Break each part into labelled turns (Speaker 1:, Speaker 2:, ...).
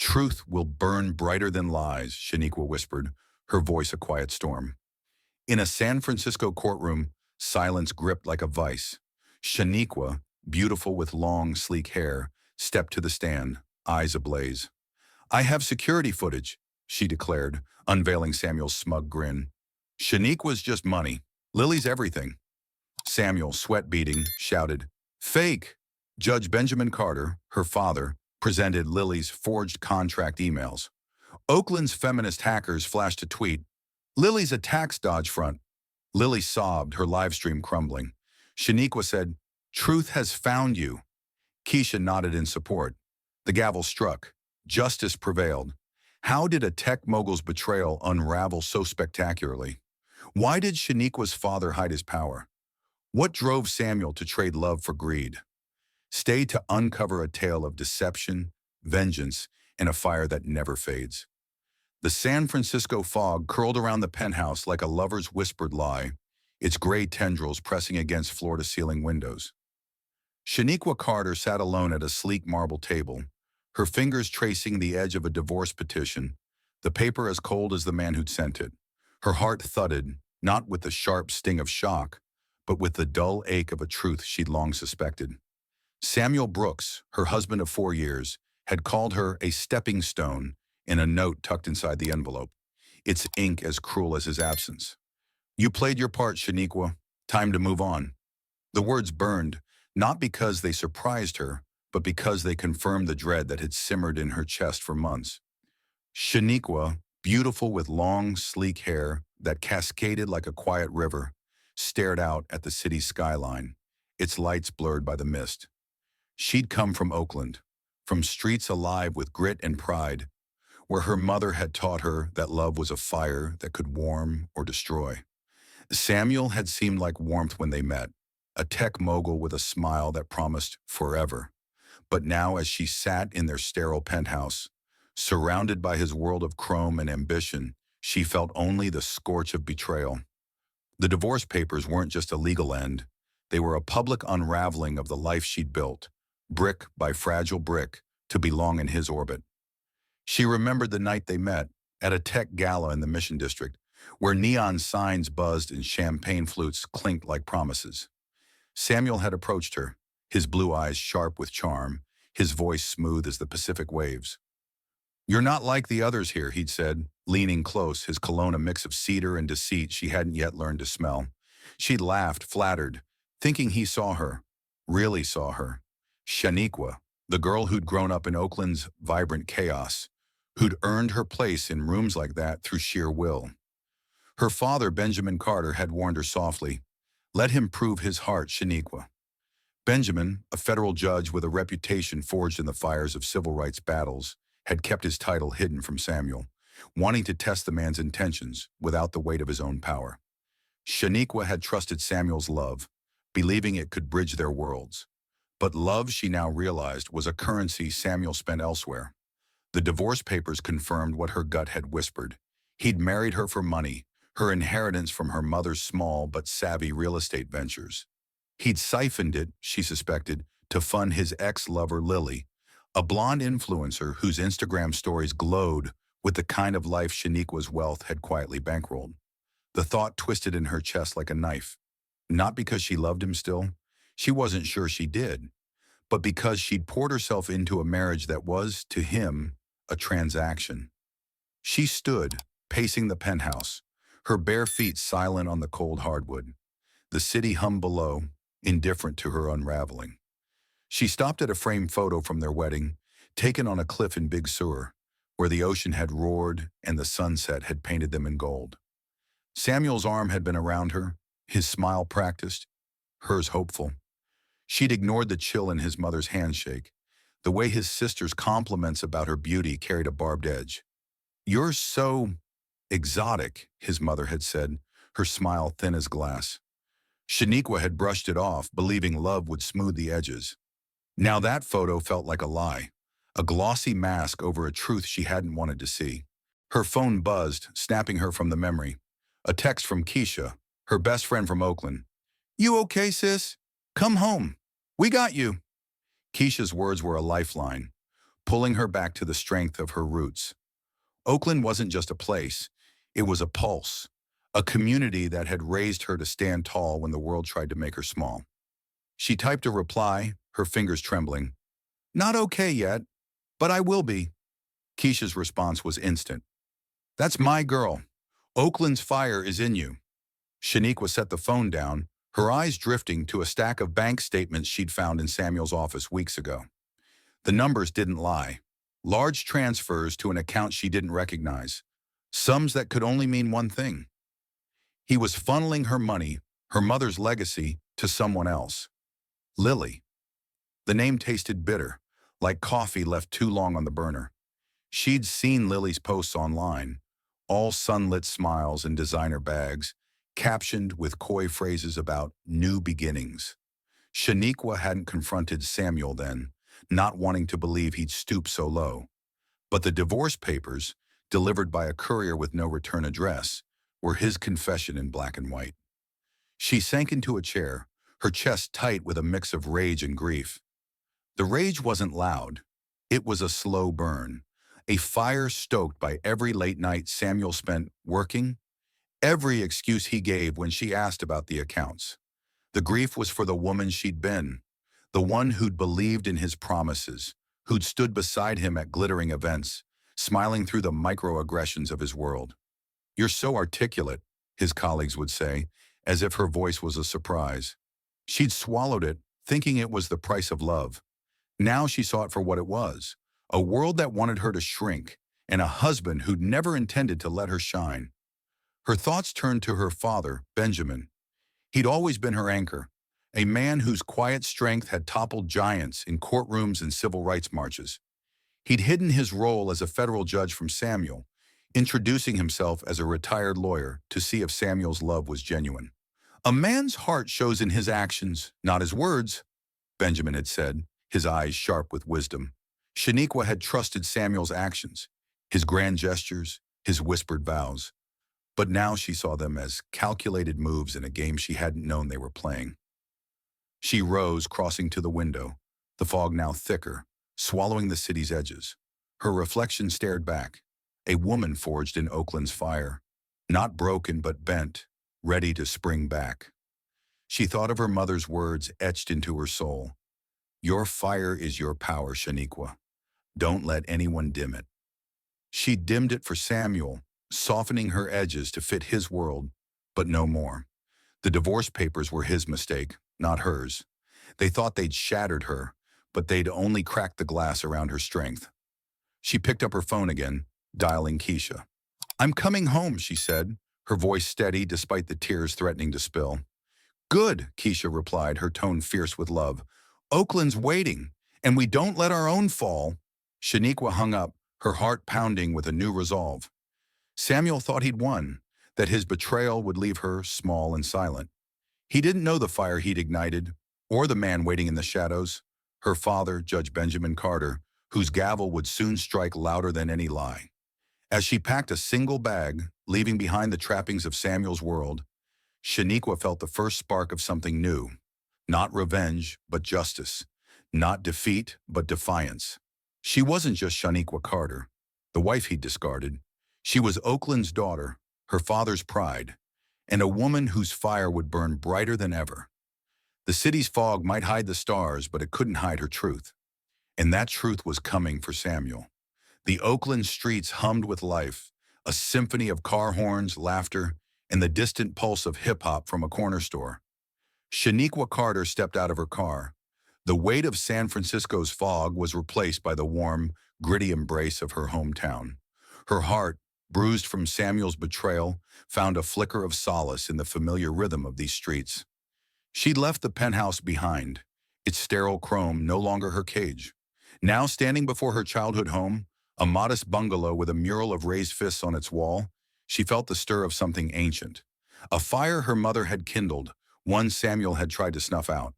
Speaker 1: Truth will burn brighter than lies, Shaniqua whispered, her voice a quiet storm. In a San Francisco courtroom, silence gripped like a vice. Shaniqua, beautiful with long, sleek hair, stepped to the stand, eyes ablaze. "I have security footage," she declared, unveiling Samuel's smug grin. "Shaniqua's just money. Lily's everything." Samuel, sweat beading, shouted, "Fake!" Judge Benjamin Carter, her father, presented Lily's forged contract emails. Oakland's feminist hackers flashed a tweet, "Lily's a tax dodge front." Lily sobbed, her live stream crumbling. Shaniqua said, "Truth has found you." Keisha nodded in support. The gavel struck. Justice prevailed. How did a tech mogul's betrayal unravel so spectacularly? Why did Shaniqua's father hide his power? What drove Samuel to trade love for greed? Stay to uncover a tale of deception, vengeance, and a fire that never fades. The San Francisco fog curled around the penthouse like a lover's whispered lie, its gray tendrils pressing against floor-to-ceiling windows. Shaniqua Carter sat alone at a sleek marble table, her fingers tracing the edge of a divorce petition, the paper as cold as the man who'd sent it. Her heart thudded, not with the sharp sting of shock, but with the dull ache of a truth she'd long suspected. Samuel Brooks, her husband of 4 years, had called her a stepping stone in a note tucked inside the envelope, its ink as cruel as his absence. "You played your part, Shaniqua. Time to move on." The words burned, not because they surprised her, but because they confirmed the dread that had simmered in her chest for months. Shaniqua, beautiful with long, sleek hair that cascaded like a quiet river, stared out at the city's skyline, its lights blurred by the mist. She'd come from Oakland, from streets alive with grit and pride, where her mother had taught her that love was a fire that could warm or destroy. Samuel had seemed like warmth when they met, a tech mogul with a smile that promised forever. But now, as she sat in their sterile penthouse, surrounded by his world of chrome and ambition, she felt only the scorch of betrayal. The divorce papers weren't just a legal end. They were a public unraveling of the life she'd built, brick by fragile brick, to belong in his orbit. She remembered the night they met, at a tech gala in the Mission District, where neon signs buzzed and champagne flutes clinked like promises. Samuel had approached her, his blue eyes sharp with charm, his voice smooth as the Pacific waves. "You're not like the others here," he'd said, leaning close, his cologne a mix of cedar and deceit she hadn't yet learned to smell. She'd laughed, flattered, thinking he saw her, really saw her. Shaniqua, the girl who'd grown up in Oakland's vibrant chaos, who'd earned her place in rooms like that through sheer will. Her father, Benjamin Carter, had warned her softly, "Let him prove his heart, Shaniqua." Benjamin, a federal judge with a reputation forged in the fires of civil rights battles, had kept his title hidden from Samuel, wanting to test the man's intentions without the weight of his own power. Shaniqua had trusted Samuel's love, believing it could bridge their worlds. But love, she now realized, was a currency Samuel spent elsewhere. The divorce papers confirmed what her gut had whispered. He'd married her for money, her inheritance from her mother's small but savvy real estate ventures. He'd siphoned it, she suspected, to fund his ex-lover Lily, a blonde influencer whose Instagram stories glowed with the kind of life Shaniqua's wealth had quietly bankrolled. The thought twisted in her chest like a knife. Not because she loved him still, she wasn't sure she did, but because she'd poured herself into a marriage that was, to him, a transaction. She stood, pacing the penthouse, her bare feet silent on the cold hardwood. The city hummed below, indifferent to her unraveling. She stopped at a framed photo from their wedding, taken on a cliff in Big Sur, where the ocean had roared and the sunset had painted them in gold. Samuel's arm had been around her, his smile practiced, hers hopeful. She'd ignored the chill in his mother's handshake, the way his sister's compliments about her beauty carried a barbed edge. "You're so exotic," his mother had said, her smile thin as glass. Shaniqua had brushed it off, believing love would smooth the edges. Now that photo felt like a lie, a glossy mask over a truth she hadn't wanted to see. Her phone buzzed, snapping her from the memory. A text from Keisha, her best friend from Oakland. "You okay, sis? Come home. We got you." Keisha's words were a lifeline. pulling her back to the strength of her roots. Oakland wasn't just a place, it was a pulse, a community that had raised her to stand tall when the world tried to make her small. She typed a reply, her fingers trembling. Not okay yet, but I will be. Keisha's response was instant. That's my girl. Oakland's fire is in you. Shaniqua set the phone down, her eyes drifting to a stack of bank statements she'd found in Samuel's office weeks ago. The numbers didn't lie. Large transfers to an account she didn't recognize. Sums that could only mean one thing. He was funneling her money, her mother's legacy, to someone else. Lily. The name tasted bitter, like coffee left too long on the burner. She'd seen Lily's posts online, all sunlit smiles and designer bags, captioned with coy phrases about new beginnings. Shaniqua hadn't confronted Samuel then, not wanting to believe he'd stoop so low. But the divorce papers, delivered by a courier with no return address, were his confession in black and white. She sank into a chair, her chest tight with a mix of rage and grief. The rage wasn't loud. It was a slow burn, a fire stoked by every late night Samuel spent working, every excuse he gave when she asked about the accounts. The grief was for the woman she'd been, the one who'd believed in his promises, who'd stood beside him at glittering events, smiling through the microaggressions of his world. You're so articulate, his colleagues would say, as if her voice was a surprise. She'd swallowed it, thinking it was the price of love. Now she saw it for what it was, a world that wanted her to shrink, and a husband who'd never intended to let her shine. Her thoughts turned to her father, Benjamin. He'd always been her anchor, a man whose quiet strength had toppled giants in courtrooms and civil rights marches. He'd hidden his role as a federal judge from Samuel, introducing himself as a retired lawyer to see if Samuel's love was genuine. A man's heart shows in his actions, not his words, Benjamin had said, his eyes sharp with wisdom. Shaniqua had trusted Samuel's actions, his grand gestures, his whispered vows. But now she saw them as calculated moves in a game she hadn't known they were playing. She rose, crossing to the window, the fog now thicker, swallowing the city's edges. Her reflection stared back, a woman forged in Oakland's fire, not broken but bent, ready to spring back. She thought of her mother's words etched into her soul. Your fire is your power, Shaniqua. Don't let anyone dim it. She dimmed it for Samuel, softening her edges to fit his world, but no more. The divorce papers were his mistake, not hers. They thought they'd shattered her, but they'd only cracked the glass around her strength. She picked up her phone again, dialing Keisha. I'm coming home, she said, her voice steady despite the tears threatening to spill. Good, Keisha replied, her tone fierce with love. Oakland's waiting, and we don't let our own fall. Shaniqua hung up, her heart pounding with a new resolve. Samuel thought he'd won, that his betrayal would leave her small and silent. He didn't know the fire he'd ignited, or the man waiting in the shadows, her father, Judge Benjamin Carter, whose gavel would soon strike louder than any lie. As she packed a single bag, leaving behind the trappings of Samuel's world, Shaniqua felt the first spark of something new. Not revenge, but justice. Not defeat, but defiance. She wasn't just Shaniqua Carter, the wife he'd discarded. She was Oakland's daughter, her father's pride, and a woman whose fire would burn brighter than ever. The city's fog might hide the stars, but it couldn't hide her truth. And that truth was coming for Samuel. The Oakland streets hummed with life, a symphony of car horns, laughter, and the distant pulse of hip-hop from a corner store. Shaniqua Carter stepped out of her car. The weight of San Francisco's fog was replaced by the warm, gritty embrace of her hometown. Her heart, bruised from Samuel's betrayal, found a flicker of solace in the familiar rhythm of these streets. She'd left the penthouse behind, its sterile chrome no longer her cage. Now standing before her childhood home, a modest bungalow with a mural of raised fists on its wall, she felt the stir of something ancient. A fire her mother had kindled, one Samuel had tried to snuff out.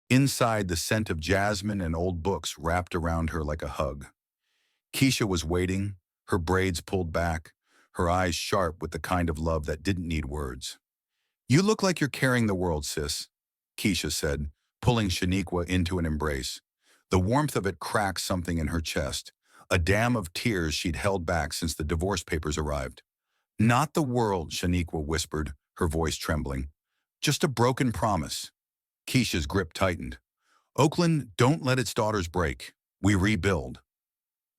Speaker 1: Inside, the scent of jasmine and old books wrapped around her like a hug. Keisha was waiting, her braids pulled back, her eyes sharp with the kind of love that didn't need words. You look like you're carrying the world, sis, Keisha said, pulling Shaniqua into an embrace. The warmth of it cracked something in her chest, a dam of tears she'd held back since the divorce papers arrived. "Not the world," Shaniqua whispered, her voice trembling. "Just a broken promise." Keisha's grip tightened. "Oakland, don't let its daughters break. We rebuild."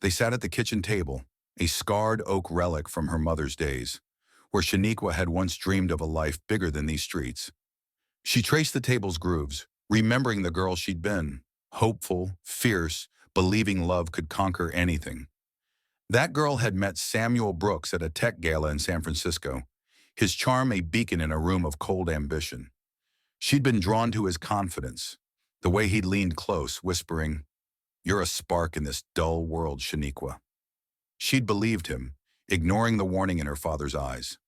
Speaker 1: They sat at the kitchen table, a scarred oak relic from her mother's days, where Shaniqua had once dreamed of a life bigger than these streets. She traced the table's grooves, remembering the girl she'd been, hopeful, fierce, believing love could conquer anything. That girl had met Samuel Brooks at a tech gala in San Francisco, his charm a beacon in a room of cold ambition. She'd been drawn to his confidence, the way he'd leaned close, whispering, "You're a spark in this dull world, Shaniqua." She'd believed him, ignoring the warning in her father's eyes.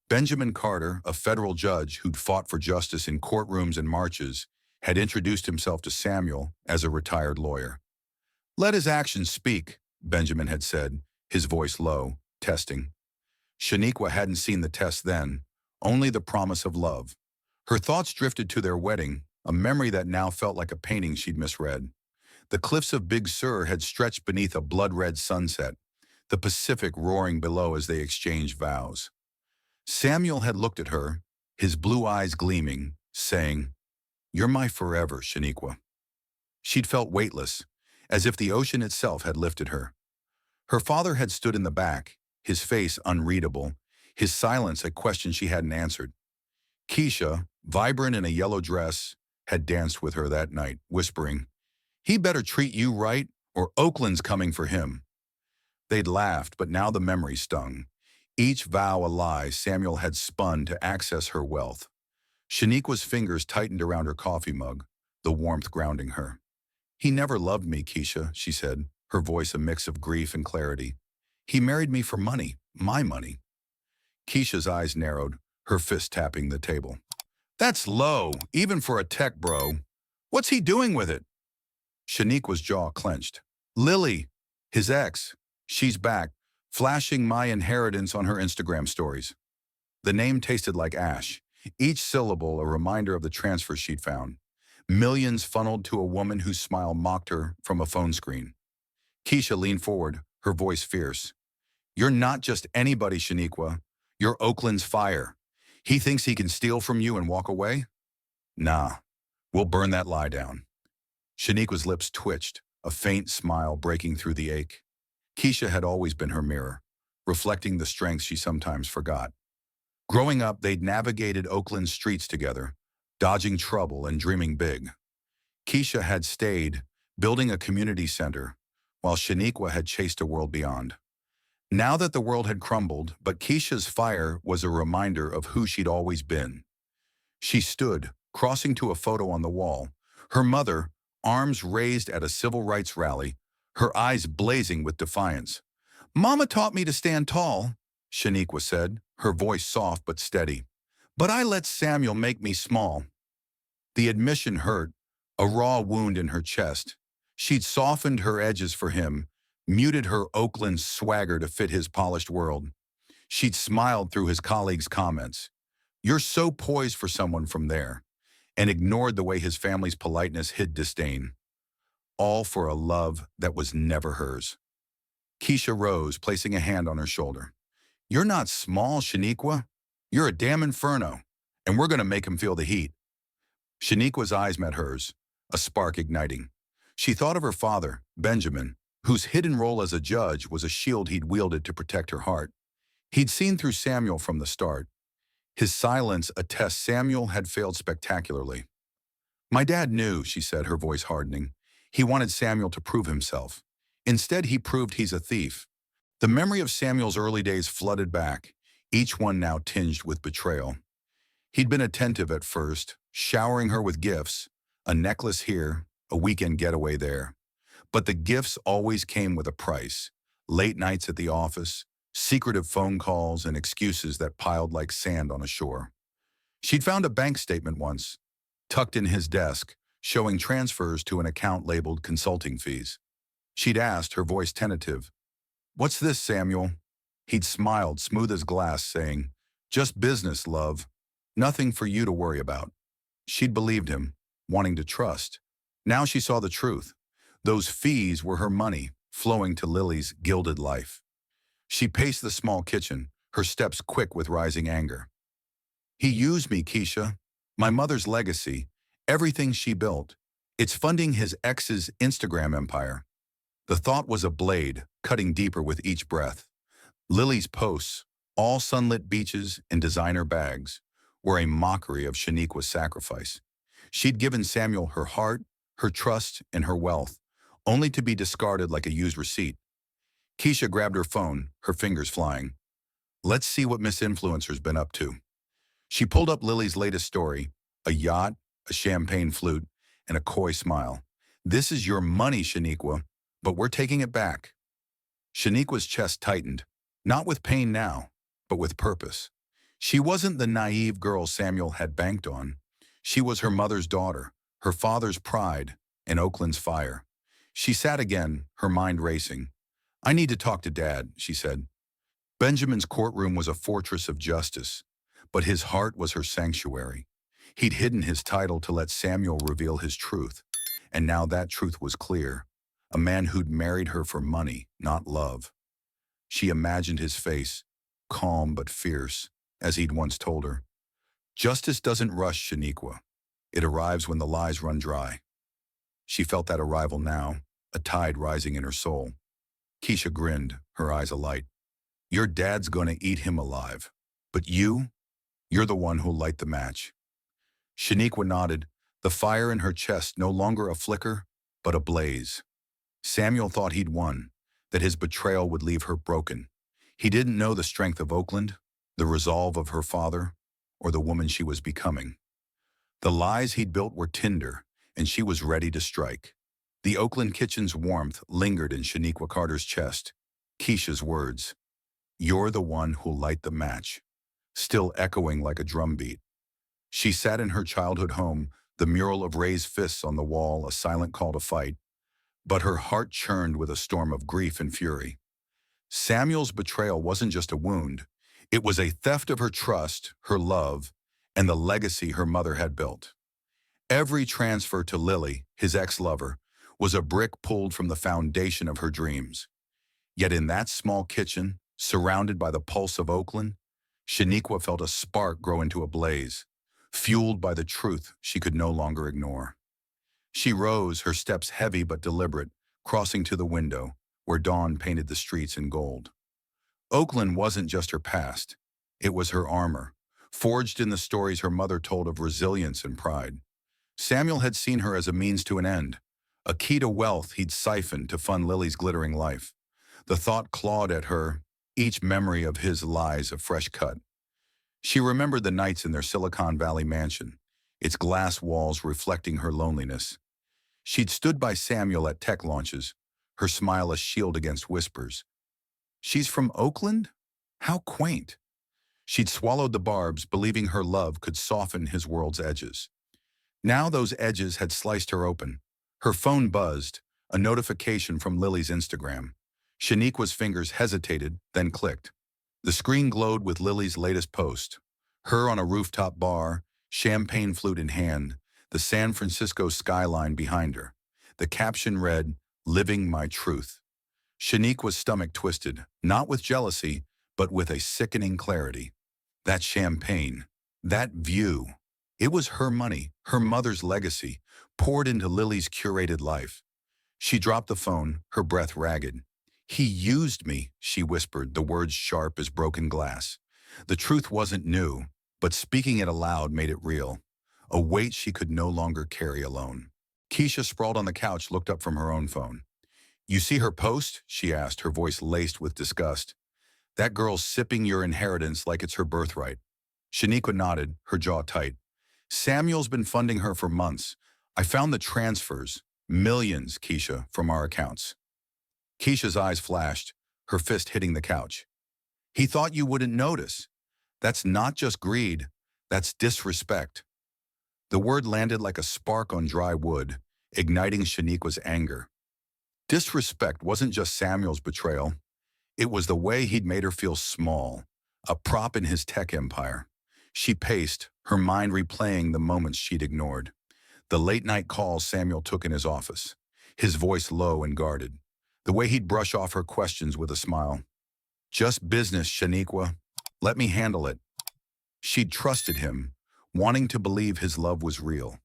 Speaker 1: Benjamin Carter, a federal judge who'd fought for justice in courtrooms and marches, had introduced himself to Samuel as a retired lawyer. "Let his actions speak," Benjamin had said, his voice low, testing. Shaniqua hadn't seen the test then, only the promise of love. Her thoughts drifted to their wedding, a memory that now felt like a painting she'd misread. The cliffs of Big Sur had stretched beneath a blood-red sunset, the Pacific roaring below as they exchanged vows. Samuel had looked at her, his blue eyes gleaming, saying, "You're my forever, Shaniqua." She'd felt weightless, as if the ocean itself had lifted her. Her father had stood in the back, his face unreadable, his silence a question she hadn't answered. Keisha, vibrant in a yellow dress, had danced with her that night, whispering, "He better treat you right, or Oakland's coming for him." They'd laughed, but now the memory stung. Each vow a lie Samuel had spun to access her wealth. Shaniqua's fingers tightened around her coffee mug, the warmth grounding her. "He never loved me, Keisha," she said, her voice a mix of grief and clarity. "He married me for money, my money." Keisha's eyes narrowed, her fist tapping the table. "That's low, even for a tech bro. What's he doing with it?" Shaniqua's jaw clenched. "Lily, his ex. She's back, flashing my inheritance on her Instagram stories." The name tasted like ash, each syllable a reminder of the transfer she'd found. Millions funneled to a woman whose smile mocked her from a phone screen. Keisha leaned forward, her voice fierce. "You're not just anybody, Shaniqua. You're Oakland's fire. He thinks he can steal from you and walk away? Nah, we'll burn that lie down." Shaniqua's lips twitched, a faint smile breaking through the ache. Keisha had always been her mirror, reflecting the strengths she sometimes forgot. Growing up, they'd navigated Oakland's streets together, dodging trouble and dreaming big. Keisha had stayed, building a community center, while Shaniqua had chased a world beyond. Now that the world had crumbled, but Keisha's fire was a reminder of who she'd always been. She stood, crossing to a photo on the wall, her mother, arms raised at a civil rights rally, her eyes blazing with defiance. "Mama taught me to stand tall," Shaniqua said, her voice soft but steady. "But I let Samuel make me small." The admission hurt, a raw wound in her chest. She'd softened her edges for him, muted her Oakland swagger to fit his polished world. She'd smiled through his colleagues' comments, "You're so poised for someone from there," and ignored the way his family's politeness hid disdain. All for a love that was never hers. Keisha rose, placing a hand on her shoulder. "You're not small, Shaniqua. You're a damn inferno, and we're going to make him feel the heat." Shaniqua's eyes met hers, a spark igniting. She thought of her father, Benjamin, whose hidden role as a judge was a shield he'd wielded to protect her heart. He'd seen through Samuel from the start. His silence a test Samuel had failed spectacularly. "My dad knew," she said, her voice hardening. "He wanted Samuel to prove himself. Instead, he proved he's a thief." The memory of Samuel's early days flooded back, each one now tinged with betrayal. He'd been attentive at first, showering her with gifts, a necklace here, a weekend getaway there. But the gifts always came with a price. Late nights at the office, secretive phone calls, and excuses that piled like sand on a shore. She'd found a bank statement once, tucked in his desk, showing transfers to an account labeled consulting fees. She'd asked, her voice tentative, "What's this, Samuel?" He'd smiled, smooth as glass, saying, "Just business, love. Nothing for you to worry about." She'd believed him, wanting to trust. Now she saw the truth. Those fees were her money, flowing to Lily's gilded life. She paced the small kitchen, her steps quick with rising anger. He used me, Keisha. My mother's legacy, everything she built. It's funding his ex's Instagram empire. The thought was a blade, cutting deeper with each breath. Lily's posts, all sunlit beaches and designer bags, were a mockery of Shaniqua's sacrifice. She'd given Samuel her heart, her trust, and her wealth, only to be discarded like a used receipt. Keisha grabbed her phone, her fingers flying. Let's see what Miss Influencer's been up to. She pulled up Lily's latest story, a yacht, a champagne flute, and a coy smile. This is your money, Shaniqua, but we're taking it back. Shaniqua's chest tightened, not with pain now, but with purpose. She wasn't the naive girl Samuel had banked on. She was her mother's daughter, her father's pride, and Oakland's fire. She sat again, her mind racing. I need to talk to Dad, she said. Benjamin's courtroom was a fortress of justice, but his heart was her sanctuary. He'd hidden his title to let Samuel reveal his truth, and now that truth was clear. A man who'd married her for money, not love. She imagined his face, calm but fierce, as he'd once told her. Justice doesn't rush, Shaniqua. It arrives when the lies run dry. She felt that arrival now, a tide rising in her soul. Keisha grinned, her eyes alight. Your dad's gonna eat him alive. But you're the one who'll light the match. Shaniqua nodded, the fire in her chest no longer a flicker, but a blaze. Samuel thought he'd won, that his betrayal would leave her broken. He didn't know the strength of Oakland, the resolve of her father, or the woman she was becoming. The lies he'd built were tinder, and she was ready to strike. The Oakland kitchen's warmth lingered in Shaniqua Carter's chest. Keisha's words, "You're the one who'll light the match," still echoing like a drumbeat. She sat in her childhood home, the mural of raised fists on the wall, a silent call to fight. But her heart churned with a storm of grief and fury. Samuel's betrayal wasn't just a wound. It was a theft of her trust, her love, and the legacy her mother had built. Every transfer to Lily, his ex-lover, was a brick pulled from the foundation of her dreams. Yet in that small kitchen, surrounded by the pulse of Oakland, Shaniqua felt a spark grow into a blaze, fueled by the truth she could no longer ignore. She rose, her steps heavy but deliberate, crossing to the window, where dawn painted the streets in gold. Oakland wasn't just her past. It was her armor, forged in the stories her mother told of resilience and pride. Samuel had seen her as a means to an end, a key to wealth he'd siphoned to fund Lily's glittering life. The thought clawed at her, each memory of his lies a fresh cut. She remembered the nights in their Silicon Valley mansion, its glass walls reflecting her loneliness. She'd stood by Samuel at tech launches, her smile a shield against whispers. She's from Oakland? How quaint. She'd swallowed the barbs, believing her love could soften his world's edges. Now those edges had sliced her open. Her phone buzzed, a notification from Lily's Instagram. Shaniqua's fingers hesitated, then clicked. The screen glowed with Lily's latest post. Her on a rooftop bar, champagne flute in hand, the San Francisco skyline behind her. The caption read, "Living my truth." Shaniqua's stomach twisted, not with jealousy, but with a sickening clarity. That champagne, that view, it was her money, her mother's legacy, poured into Lily's curated life. She dropped the phone, her breath ragged. He used me, she whispered, the words sharp as broken glass. The truth wasn't new, but speaking it aloud made it real. A weight she could no longer carry alone. Keisha, sprawled on the couch, looked up from her own phone. You see her post? She asked, her voice laced with disgust. That girl's sipping your inheritance like it's her birthright. Shaniqua nodded, her jaw tight. Samuel's been funding her for months. I found the transfers, millions, Keisha, from our accounts. Keisha's eyes flashed, her fist hitting the couch. He thought you wouldn't notice. That's not just greed, that's disrespect. The word landed like a spark on dry wood, igniting Shaniqua's anger. Disrespect wasn't just Samuel's betrayal. It was the way he'd made her feel small, a prop in his tech empire. She paced, her mind replaying the moments she'd ignored. The late-night calls Samuel took in his office, his voice low and guarded. the way he'd brush off her questions with a smile. Just business, Shaniqua. Let me handle it. She'd trusted him, wanting to believe his love was real.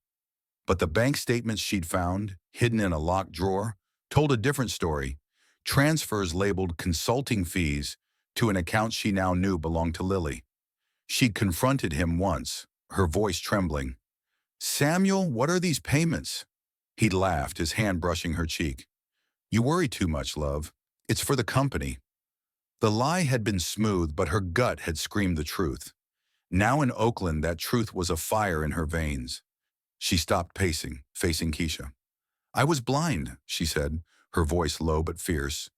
Speaker 1: But the bank statements she'd found, hidden in a locked drawer, told a different story. Transfers labeled consulting fees to an account she now knew belonged to Lily. She'd confronted him once, her voice trembling. "Samuel, what are these payments?" He'd laughed, his hand brushing her cheek. "You worry too much, love. It's for the company." The lie had been smooth, but her gut had screamed the truth. Now in Oakland, that truth was a fire in her veins. She stopped pacing, facing Keisha. "I was blind," she said, her voice low but fierce.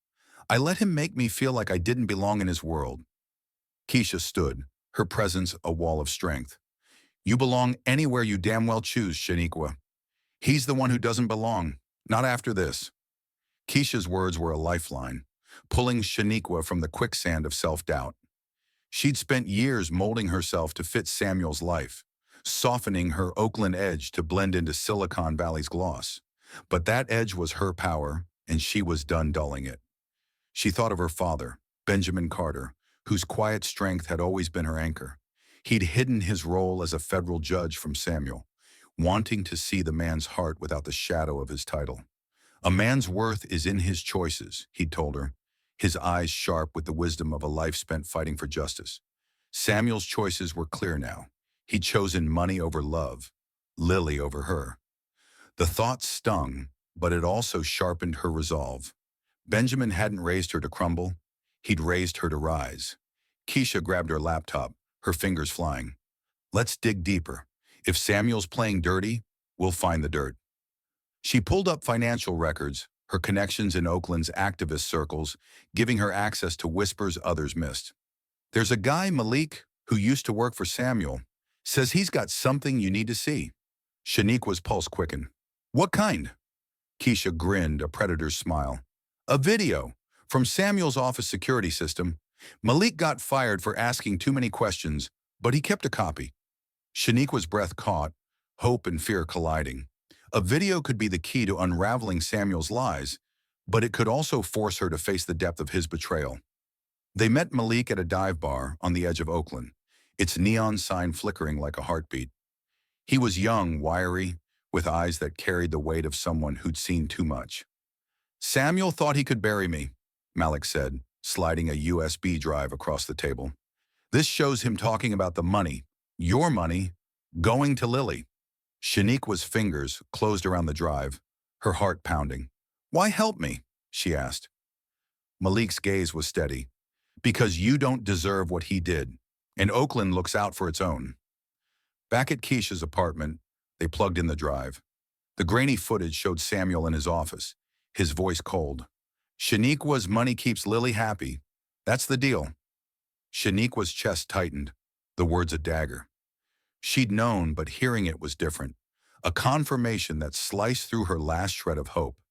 Speaker 1: "I let him make me feel like I didn't belong in his world." Keisha stood, her presence a wall of strength. "You belong anywhere you damn well choose, Shaniqua. He's the one who doesn't belong, not after this." Keisha's words were a lifeline, pulling Shaniqua from the quicksand of self-doubt. She'd spent years molding herself to fit Samuel's life, softening her Oakland edge to blend into Silicon Valley's gloss. But that edge was her power, and she was done dulling it. She thought of her father, Benjamin Carter, whose quiet strength had always been her anchor. He'd hidden his role as a federal judge from Samuel, wanting to see the man's heart without the shadow of his title. "A man's worth is in his choices," he'd told her, his eyes sharp with the wisdom of a life spent fighting for justice. Samuel's choices were clear now. He'd chosen money over love, Lily over her. The thought stung, but it also sharpened her resolve. Benjamin hadn't raised her to crumble. He'd raised her to rise. Keisha grabbed her laptop, her fingers flying. "Let's dig deeper. If Samuel's playing dirty, we'll find the dirt." She pulled up financial records, her connections in Oakland's activist circles, giving her access to whispers others missed. "There's a guy, Malik, who used to work for Samuel. Says he's got something you need to see." Shaniqua's pulse quickened. "What kind?" Keisha grinned, a predator's smile. "A video from Samuel's office security system. Malik got fired for asking too many questions, but he kept a copy." Shaniqua's breath caught, hope and fear colliding. A video could be the key to unraveling Samuel's lies, but it could also force her to face the depth of his betrayal. They met Malik at a dive bar on the edge of Oakland, its neon sign flickering like a heartbeat. He was young, wiry, with eyes that carried the weight of someone who'd seen too much. "Samuel thought he could bury me," Malik said, sliding a USB drive across the table. "This shows him talking about the money, your money, going to Lily." Shaniqua's fingers closed around the drive, her heart pounding. "Why help me?" she asked. Malik's gaze was steady. "Because you don't deserve what he did, and Oakland looks out for its own." Back at Keisha's apartment, they plugged in the drive. The grainy footage showed Samuel in his office, his voice cold. "Shaniqua's money keeps Lily happy. That's the deal." Shaniqua's chest tightened, the words a dagger. She'd known, but hearing it was different. A confirmation that sliced through her last shred of hope.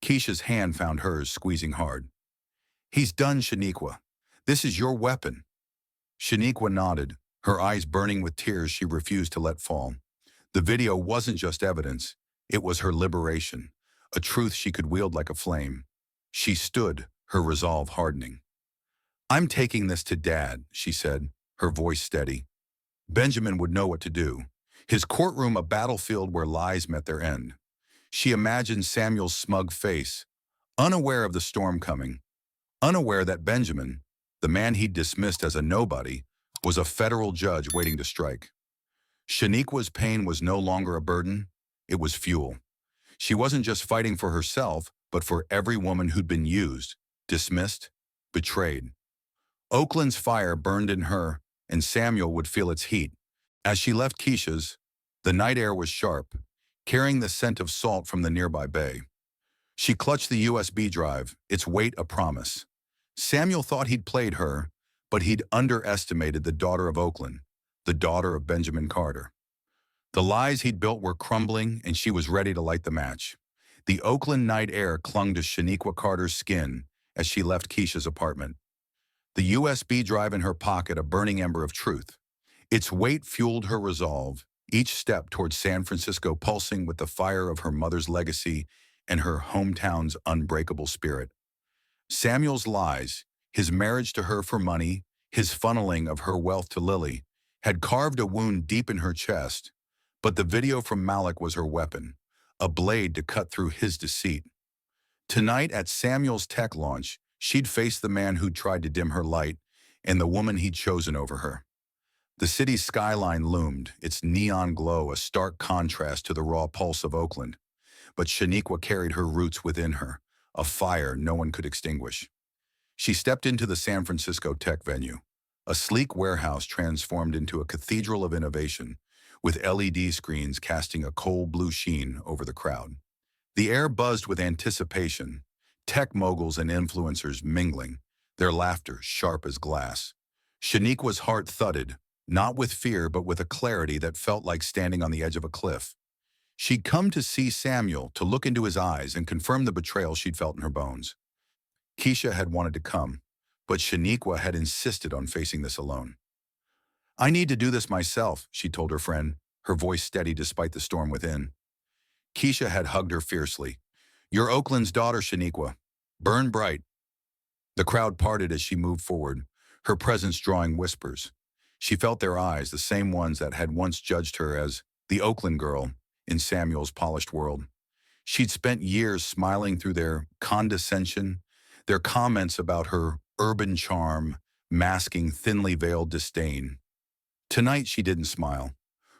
Speaker 1: Keisha's hand found hers, squeezing hard. "He's done, Shaniqua. This is your weapon." Shaniqua nodded, her eyes burning with tears she refused to let fall. The video wasn't just evidence. It was her liberation, a truth she could wield like a flame. She stood, her resolve hardening. "I'm taking this to Dad," she said, her voice steady. Benjamin would know what to do. His courtroom a battlefield where lies met their end. She imagined Samuel's smug face, unaware of the storm coming, unaware that Benjamin, the man he'd dismissed as a nobody, was a federal judge waiting to strike. Shaniqua's pain was no longer a burden, it was fuel. She wasn't just fighting for herself, but for every woman who'd been used, dismissed, betrayed. Oakland's fire burned in her, and Samuel would feel its heat. As she left Keisha's, the night air was sharp, carrying the scent of salt from the nearby bay. She clutched the USB drive, its weight a promise. Samuel thought he'd played her, but he'd underestimated the daughter of Oakland, the daughter of Benjamin Carter. The lies he'd built were crumbling, and she was ready to light the match. The Oakland night air clung to Shaniqua Carter's skin as she left Keisha's apartment. The USB drive in her pocket, a burning ember of truth. Its weight fueled her resolve, each step toward San Francisco pulsing with the fire of her mother's legacy and her hometown's unbreakable spirit. Samuel's lies, his marriage to her for money, his funneling of her wealth to Lily, had carved a wound deep in her chest. But the video from Malik was her weapon, a blade to cut through his deceit. Tonight at Samuel's tech launch, she'd face the man who'd tried to dim her light and the woman he'd chosen over her. The city's skyline loomed, its neon glow a stark contrast to the raw pulse of Oakland. But Shaniqua carried her roots within her, a fire no one could extinguish. She stepped into the San Francisco tech venue, a sleek warehouse transformed into a cathedral of innovation, with LED screens casting a cold blue sheen over the crowd. The air buzzed with anticipation, tech moguls and influencers mingling, their laughter sharp as glass. Shaniqua's heart thudded, not with fear but with a clarity that felt like standing on the edge of a cliff. She'd come to see Samuel, to look into his eyes and confirm the betrayal she'd felt in her bones. Keisha had wanted to come, but Shaniqua had insisted on facing this alone. "I need to do this myself," she told her friend, her voice steady despite the storm within. Keisha had hugged her fiercely. "You're Oakland's daughter, Shaniqua. Burn bright." The crowd parted as she moved forward, her presence drawing whispers. She felt their eyes, the same ones that had once judged her as the Oakland girl in Samuel's polished world. She'd spent years smiling through their condescension, their comments about her urban charm, masking thinly veiled disdain. Tonight she didn't smile.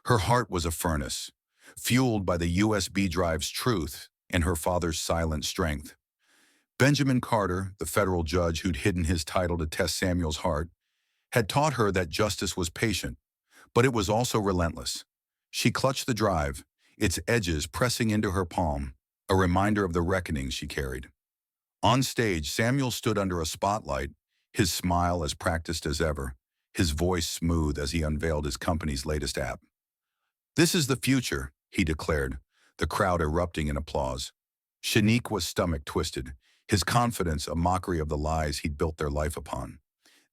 Speaker 1: Her heart was a furnace, fueled by the USB drive's truth and her father's silent strength. Benjamin Carter, the federal judge who'd hidden his title to test Samuel's heart, had taught her that justice was patient, but it was also relentless. She clutched the drive, its edges pressing into her palm, a reminder of the reckoning she carried. On stage, Samuel stood under a spotlight, his smile as practiced as ever, his voice smooth as he unveiled his company's latest app. "This is the future," he declared, the crowd erupting in applause. Shaniqua's stomach twisted, his confidence a mockery of the lies he'd built their life upon.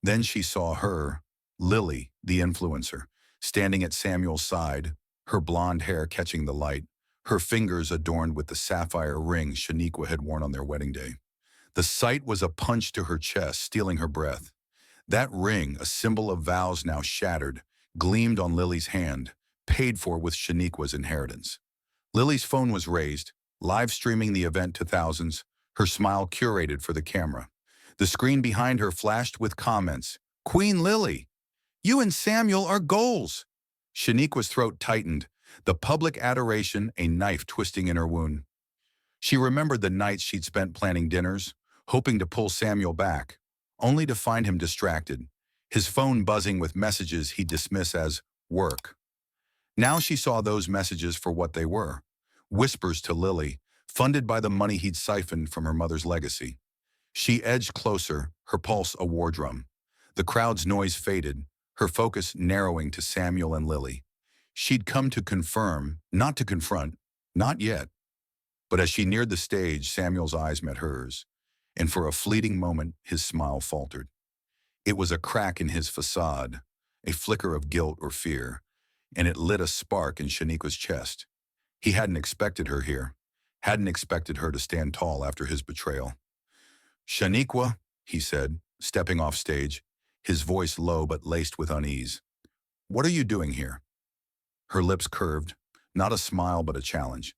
Speaker 1: Then she saw her, Lily, the influencer, standing at Samuel's side, her blonde hair catching the light, her fingers adorned with the sapphire ring Shaniqua had worn on their wedding day. The sight was a punch to her chest, stealing her breath. That ring, a symbol of vows now shattered, gleamed on Lily's hand, paid for with Shaniqua's inheritance. Lily's phone was raised, live streaming the event to thousands, her smile curated for the camera. The screen behind her flashed with comments. "Queen Lily, you and Samuel are goals." Shaniqua's throat tightened, the public adoration a knife twisting in her wound. She remembered the nights she'd spent planning dinners, hoping to pull Samuel back, only to find him distracted, his phone buzzing with messages he'd dismiss as work. Now she saw those messages for what they were, whispers to Lily, funded by the money he'd siphoned from her mother's legacy. She edged closer, her pulse a war drum. The crowd's noise faded, her focus narrowing to Samuel and Lily. She'd come to confirm, not to confront, not yet. But as she neared the stage, Samuel's eyes met hers, and for a fleeting moment, his smile faltered. It was a crack in his facade, a flicker of guilt or fear, and it lit a spark in Shaniqua's chest. He hadn't expected her here, hadn't expected her to stand tall after his betrayal. "Shaniqua," he said, stepping off stage, his voice low but laced with unease. "What are you doing here?" Her lips curved, not a smile but a challenge.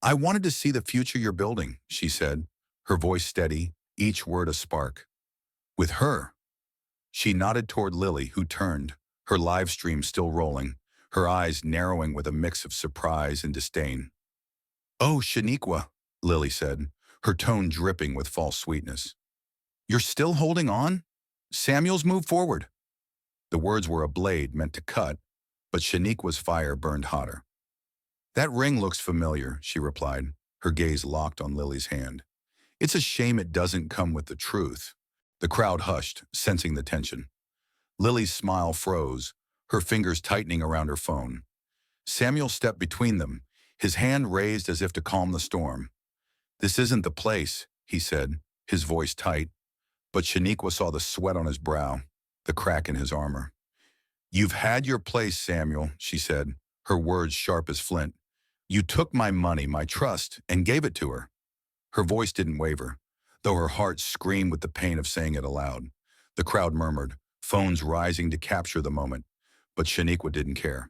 Speaker 1: "I wanted to see the future you're building," she said, her voice steady, each word a spark. "With her." She nodded toward Lily, who turned, her live stream still rolling, her eyes narrowing with a mix of surprise and disdain. "Oh, Shaniqua," Lily said, her tone dripping with false sweetness. "You're still holding on? Samuel's moved forward." The words were a blade meant to cut, but Shaniqua's fire burned hotter. "That ring looks familiar," she replied, her gaze locked on Lily's hand. "It's a shame it doesn't come with the truth." The crowd hushed, sensing the tension. Lily's smile froze, her fingers tightening around her phone. Samuel stepped between them, his hand raised as if to calm the storm. "This isn't the place," he said, his voice tight, but Shaniqua saw the sweat on his brow, the crack in his armor. "You've had your place, Samuel," she said, her words sharp as flint. "You took my money, my trust, and gave it to her." Her voice didn't waver. though her heart screamed with the pain of saying it aloud. The crowd murmured, phones rising to capture the moment. But Shaniqua didn't care.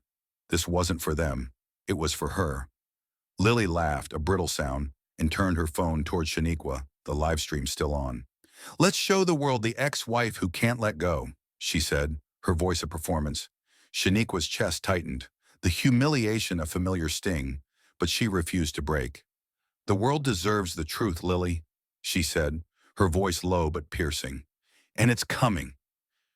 Speaker 1: This wasn't for them. It was for her. Lily laughed, a brittle sound, and turned her phone toward Shaniqua, the live stream still on. "Let's show the world the ex-wife who can't let go," she said, her voice a performance. Shaniqua's chest tightened, the humiliation a familiar sting, but she refused to break. "The world deserves the truth, Lily," she said, her voice low but piercing. "And it's coming."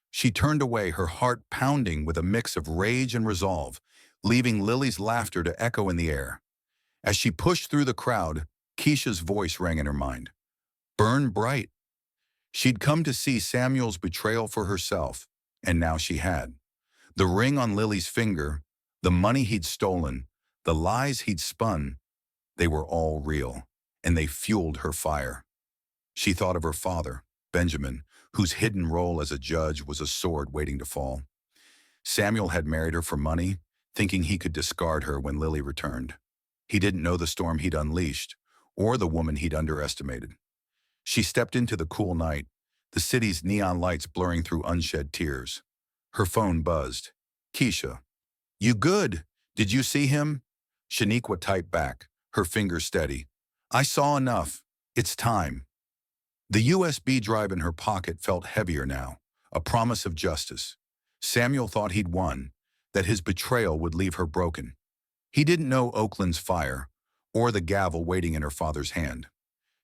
Speaker 1: She turned away, her heart pounding with a mix of rage and resolve, leaving Lily's laughter to echo in the air. As she pushed through the crowd, Keisha's voice rang in her mind. Burn bright. She'd come to see Samuel's betrayal for herself, and now she had. The ring on Lily's finger, the money he'd stolen, the lies he'd spun, they were all real, and they fueled her fire. She thought of her father, Benjamin, whose hidden role as a judge was a sword waiting to fall. Samuel had married her for money, thinking he could discard her when Lily returned. He didn't know the storm he'd unleashed, or the woman he'd underestimated. She stepped into the cool night, the city's neon lights blurring through unshed tears. Her phone buzzed. "Keisha. You good? Did you see him?" Shaniqua typed back, her fingers steady. "I saw enough. It's time." The USB drive in her pocket felt heavier now, a promise of justice. Samuel thought he'd won, that his betrayal would leave her broken. He didn't know Oakland's fire, or the gavel waiting in her father's hand.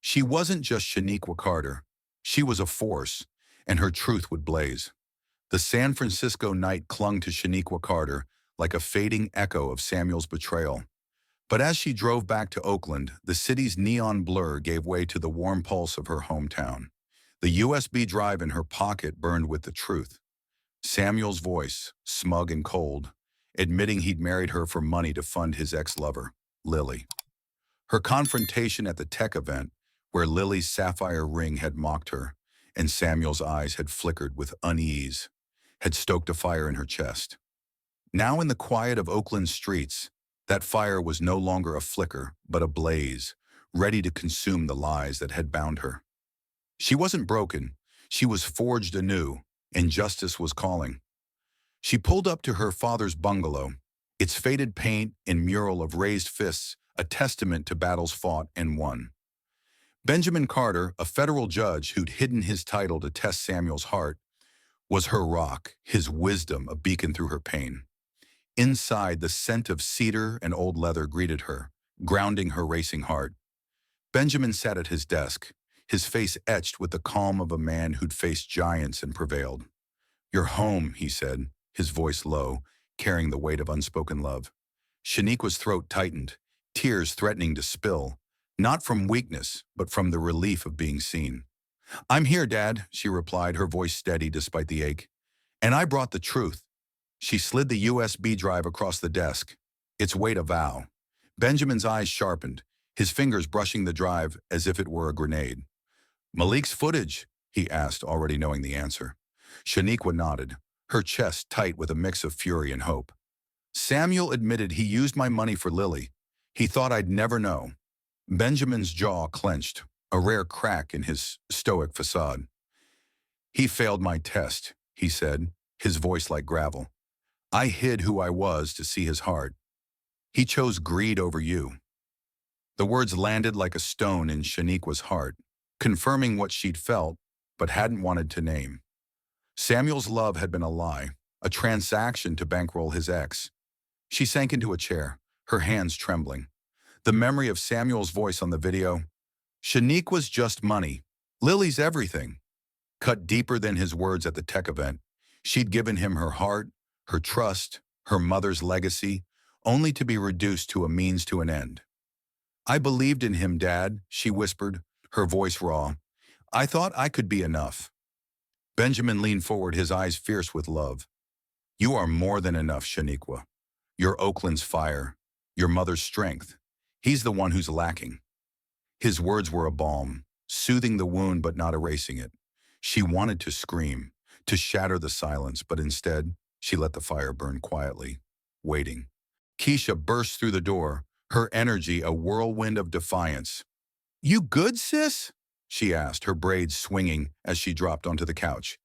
Speaker 1: She wasn't just Shaniqua Carter. She was a force, and her truth would blaze. The San Francisco night clung to Shaniqua Carter like a fading echo of Samuel's betrayal. But as she drove back to Oakland, the city's neon blur gave way to the warm pulse of her hometown. The USB drive in her pocket burned with the truth. Samuel's voice, smug and cold, admitting he'd married her for money to fund his ex-lover, Lily. Her confrontation at the tech event, where Lily's sapphire ring had mocked her, and Samuel's eyes had flickered with unease, had stoked a fire in her chest. Now in the quiet of Oakland's streets, that fire was no longer a flicker, but a blaze, ready to consume the lies that had bound her. She wasn't broken. She was forged anew, and justice was calling. She pulled up to her father's bungalow, its faded paint and mural of raised fists a testament to battles fought and won. Benjamin Carter, a federal judge who'd hidden his title to test Samuel's heart, was her rock, his wisdom a beacon through her pain. Inside, the scent of cedar and old leather greeted her, grounding her racing heart. Benjamin sat at his desk, his face etched with the calm of a man who'd faced giants and prevailed. "You're home," he said, his voice low, carrying the weight of unspoken love. Shaniqua's throat tightened, tears threatening to spill, not from weakness, but from the relief of being seen. "I'm here, Dad," she replied, her voice steady despite the ache. "And I brought the truth." She slid the USB drive across the desk, its weight a vow. Benjamin's eyes sharpened, his fingers brushing the drive as if it were a grenade. "Malik's footage?" he asked, already knowing the answer. Shaniqua nodded, her chest tight with a mix of fury and hope. "Samuel admitted he used my money for Lily. He thought I'd never know." Benjamin's jaw clenched, a rare crack in his stoic facade. "He failed my test," he said, his voice like gravel. "I hid who I was to see his heart. He chose greed over you." The words landed like a stone in Shaniqua's heart, confirming what she'd felt but hadn't wanted to name. Samuel's love had been a lie, a transaction to bankroll his ex. She sank into a chair, her hands trembling. The memory of Samuel's voice on the video, "Shaniqua's just money. Lily's everything," cut deeper than his words at the tech event. She'd given him her heart, her trust, her mother's legacy, only to be reduced to a means to an end. "I believed in him, Dad," she whispered, her voice raw. "I thought I could be enough." Benjamin leaned forward, his eyes fierce with love. "You are more than enough, Shaniqua. You're Oakland's fire, your mother's strength. He's the one who's lacking." His words were a balm, soothing the wound but not erasing it. She wanted to scream, to shatter the silence, but instead, she let the fire burn quietly, waiting. Keisha burst through the door, her energy a whirlwind of defiance. "You good, sis?" she asked, her braids swinging as she dropped onto the couch.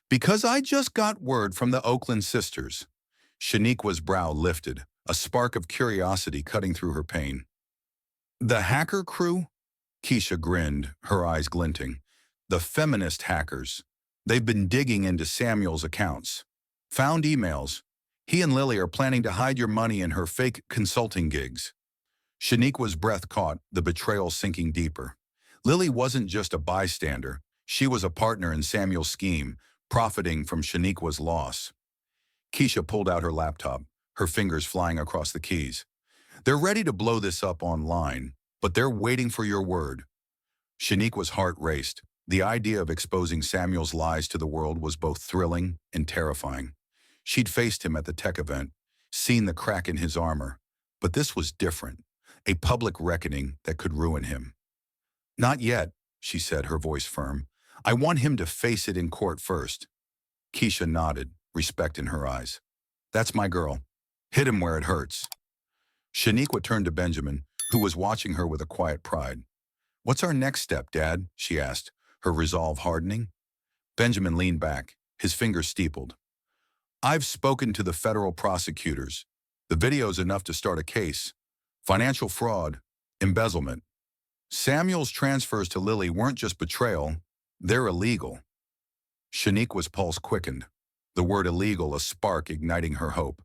Speaker 1: Because I just got word from the Oakland sisters. Shaniqua's brow lifted, a spark of curiosity cutting through her pain. The hacker crew? Keisha grinned, her eyes glinting. The feminist hackers. They've been digging into Samuel's accounts. Found emails. He and Lily are planning to hide your money in her fake consulting gigs. Shaniqua's breath caught, the betrayal sinking deeper. Lily wasn't just a bystander. She was a partner in Samuel's scheme, profiting from Shaniqua's loss. Keisha pulled out her laptop, her fingers flying across the keys. They're ready to blow this up online, but they're waiting for your word. Shaniqua's heart raced. The idea of exposing Samuel's lies to the world was both thrilling and terrifying. She'd faced him at the tech event, seen the crack in his armor, but this was different, a public reckoning that could ruin him. Not yet, she said, her voice firm. I want him to face it in court first. Keisha nodded, respect in her eyes. That's my girl. Hit him where it hurts. Shaniqua turned to Benjamin, who was watching her with a quiet pride. What's our next step, Dad? She asked, her resolve hardening. Benjamin leaned back, his fingers steepled. I've spoken to the federal prosecutors. The video's enough to start a case. Financial fraud, embezzlement. Samuel's transfers to Lily weren't just betrayal, they're illegal. Shaniqua's pulse quickened, the word illegal a spark igniting her hope.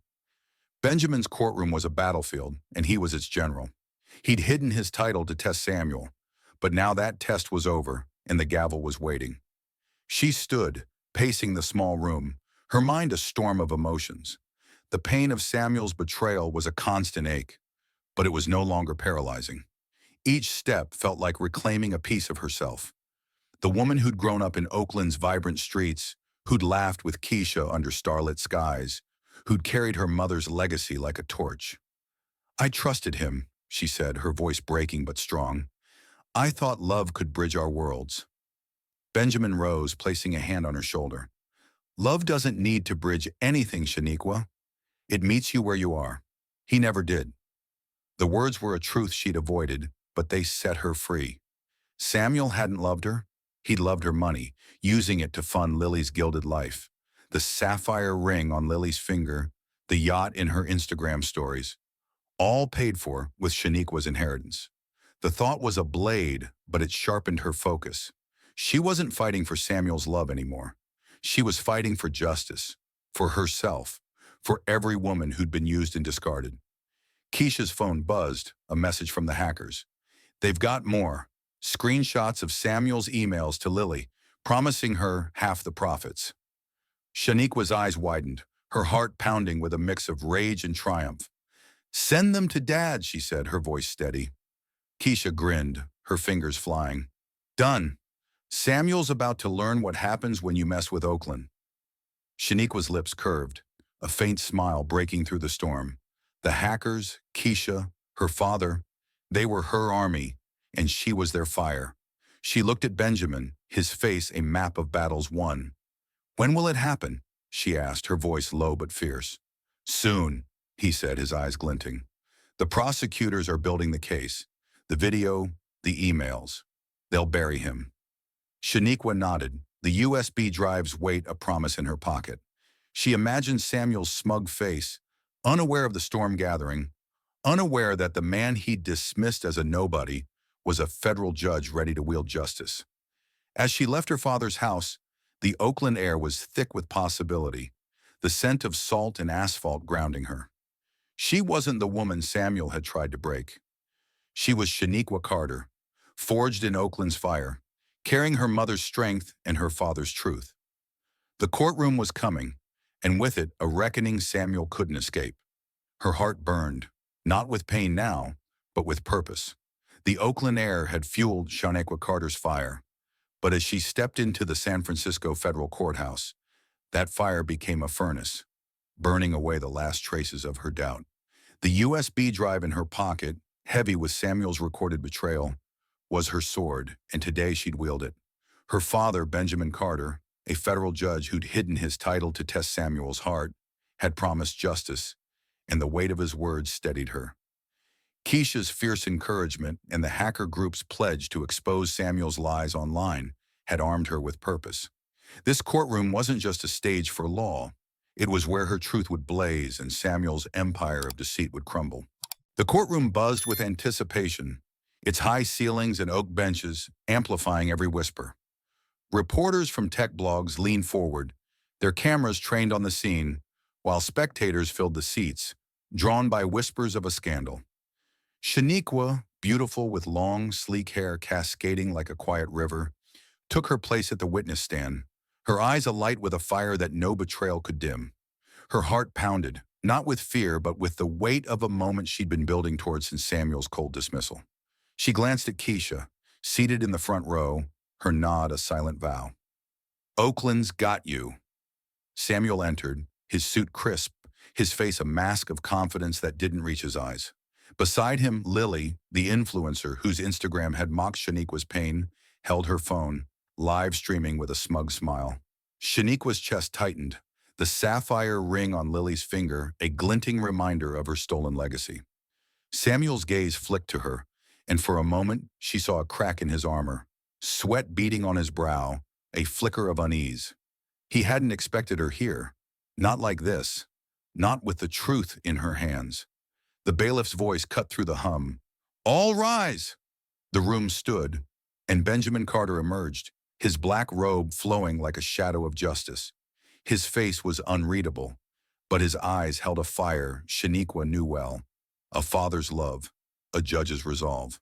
Speaker 1: Benjamin's courtroom was a battlefield, and he was its general. He'd hidden his title to test Samuel, but now that test was over, and the gavel was waiting. She stood, pacing the small room, her mind a storm of emotions. The pain of Samuel's betrayal was a constant ache, but it was no longer paralyzing. Each step felt like reclaiming a piece of herself. The woman who'd grown up in Oakland's vibrant streets, who'd laughed with Keisha under starlit skies, who'd carried her mother's legacy like a torch. I trusted him, she said, her voice breaking but strong. I thought love could bridge our worlds. Benjamin rose, placing a hand on her shoulder. Love doesn't need to bridge anything, Shaniqua. It meets you where you are. He never did. The words were a truth she'd avoided, but they set her free. Samuel hadn't loved her. He'd loved her money, using it to fund Lily's gilded life. The sapphire ring on Lily's finger, the yacht in her Instagram stories, all paid for with Shaniqua's inheritance. The thought was a blade, but it sharpened her focus. She wasn't fighting for Samuel's love anymore. She was fighting for justice, for herself, for every woman who'd been used and discarded. Keisha's phone buzzed, a message from the hackers. They've got more. Screenshots of Samuel's emails to Lily, promising her half the profits. Shaniqua's eyes widened, her heart pounding with a mix of rage and triumph. Send them to Dad, she said, her voice steady. Keisha grinned, her fingers flying. Done. Samuel's about to learn what happens when you mess with Oakland. Shaniqua's lips curved, a faint smile breaking through the storm. The hackers, Keisha, her father, they were her army, and she was their fire. She looked at Benjamin, his face a map of battles won. When will it happen? She asked, her voice low but fierce. Soon, he said, his eyes glinting. The prosecutors are building the case. The video, the emails. They'll bury him. Shaniqua nodded, the USB drive's weight a promise in her pocket. She imagined Samuel's smug face, unaware of the storm gathering, unaware that the man he'd dismissed as a nobody was a federal judge ready to wield justice. As she left her father's house, the Oakland air was thick with possibility, the scent of salt and asphalt grounding her. She wasn't the woman Samuel had tried to break. She was Shaniqua Carter, forged in Oakland's fire, carrying her mother's strength and her father's truth. The courtroom was coming, and with it a reckoning Samuel couldn't escape. Her heart burned, not with pain now, but with purpose. The Oakland air had fueled Shaniqua Carter's fire, but as she stepped into the San Francisco federal courthouse, that fire became a furnace, burning away the last traces of her doubt. The USB drive in her pocket, heavy with Samuel's recorded betrayal, was her sword, and today she'd wield it. Her father, Benjamin Carter, a federal judge who'd hidden his title to test Samuel's heart, had promised justice, and the weight of his words steadied her. Keisha's fierce encouragement and the hacker group's pledge to expose Samuel's lies online had armed her with purpose. This courtroom wasn't just a stage for law. It was where her truth would blaze and Samuel's empire of deceit would crumble. The courtroom buzzed with anticipation, its high ceilings and oak benches amplifying every whisper. Reporters from tech blogs leaned forward, their cameras trained on the scene, while spectators filled the seats, drawn by whispers of a scandal. Shaniqua, beautiful with long, sleek hair cascading like a quiet river, took her place at the witness stand, her eyes alight with a fire that no betrayal could dim. Her heart pounded, not with fear, but with the weight of a moment she'd been building towards since Samuel's cold dismissal. She glanced at Keisha, seated in the front row, her nod a silent vow. "Oakland's got you." Samuel entered, his suit crisp, his face a mask of confidence that didn't reach his eyes. Beside him, Lily, the influencer whose Instagram had mocked Shaniqua's pain, held her phone, live streaming with a smug smile. Shaniqua's chest tightened, the sapphire ring on Lily's finger a glinting reminder of her stolen legacy. Samuel's gaze flicked to her, and for a moment she saw a crack in his armor, sweat beading on his brow, a flicker of unease. He hadn't expected her here, not like this, not with the truth in her hands. The bailiff's voice cut through the hum. "All rise!" The room stood, and Benjamin Carter emerged, his black robe flowing like a shadow of justice. His face was unreadable, but his eyes held a fire Shaniqua knew well, a father's love, a judge's resolve.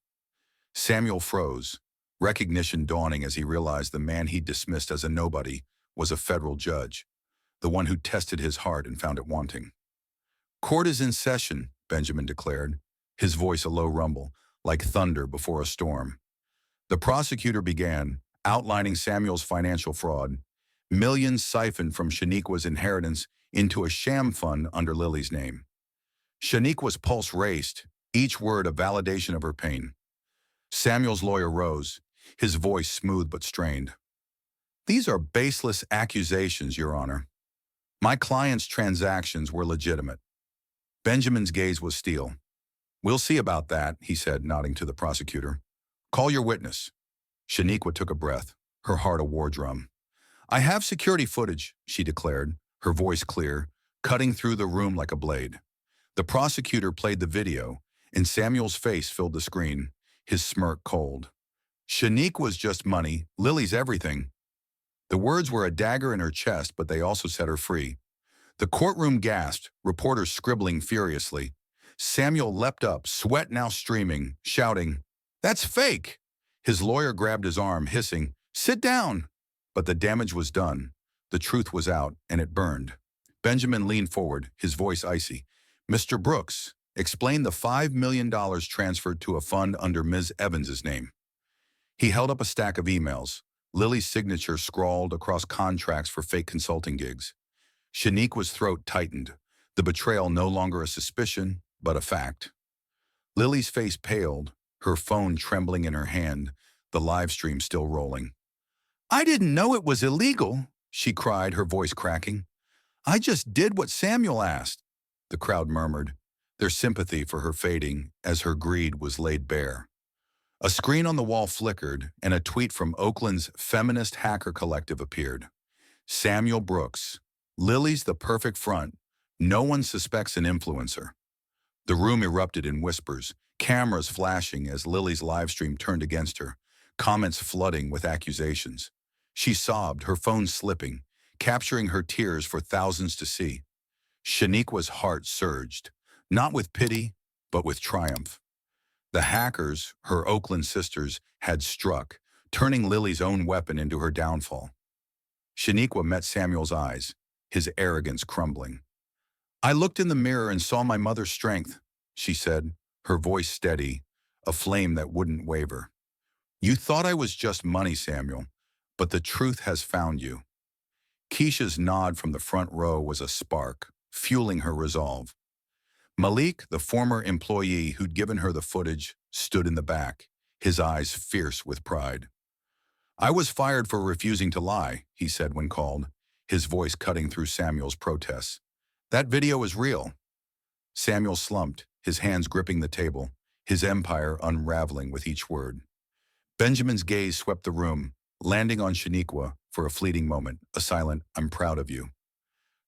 Speaker 1: Samuel froze, recognition dawning as he realized the man he'd dismissed as a nobody was a federal judge, the one who tested his heart and found it wanting. "Court is in session," Benjamin declared, his voice a low rumble, like thunder before a storm. The prosecutor began, outlining Samuel's financial fraud, millions siphoned from Shaniqua's inheritance into a sham fund under Lily's name. Shaniqua's pulse raced, each word a validation of her pain. Samuel's lawyer rose, his voice smooth but strained. "These are baseless accusations, Your Honor. My client's transactions were legitimate." Benjamin's gaze was steel. "We'll see about that," he said, nodding to the prosecutor. "Call your witness." Shaniqua took a breath, her heart a war drum. "I have security footage," she declared, her voice clear, cutting through the room like a blade. The prosecutor played the video, and Samuel's face filled the screen, his smirk cold. "Shaniqua's just money, Lily's everything." The words were a dagger in her chest, but they also set her free. The courtroom gasped, reporters scribbling furiously. Samuel leapt up, sweat now streaming, shouting, "That's fake!" His lawyer grabbed his arm, hissing, "Sit down!" But the damage was done. The truth was out, and it burned. Benjamin leaned forward, his voice icy. "Mr. Brooks, explain the $5 million transferred to a fund under Ms. Evans's name." He held up a stack of emails, Lily's signature scrawled across contracts for fake consulting gigs. Shaniqua's throat tightened, the betrayal no longer a suspicion, but a fact. Lily's face paled, her phone trembling in her hand, the live stream still rolling. "I didn't know it was illegal," she cried, her voice cracking. "I just did what Samuel asked." The crowd murmured, their sympathy for her fading as her greed was laid bare. A screen on the wall flickered, and a tweet from Oakland's feminist hacker collective appeared. "Samuel Brooks. Lily's the perfect front. No one suspects an influencer." The room erupted in whispers, cameras flashing as Lily's livestream turned against her, comments flooding with accusations. She sobbed, her phone slipping, capturing her tears for thousands to see. Shaniqua's heart surged, not with pity, but with triumph. The hackers, her Oakland sisters, had struck, turning Lily's own weapon into her downfall. Shaniqua met Samuel's eyes, his arrogance crumbling. "I looked in the mirror and saw my mother's strength," she said, her voice steady, a flame that wouldn't waver. "You thought I was just money, Samuel, but the truth has found you." Keisha's nod from the front row was a spark, fueling her resolve. Malik, the former employee who'd given her the footage, stood in the back, his eyes fierce with pride. "I was fired for refusing to lie," he said when called, his voice cutting through Samuel's protests. "That video is real." Samuel slumped, his hands gripping the table, his empire unraveling with each word. Benjamin's gaze swept the room, landing on Shaniqua for a fleeting moment, a silent, "I'm proud of you."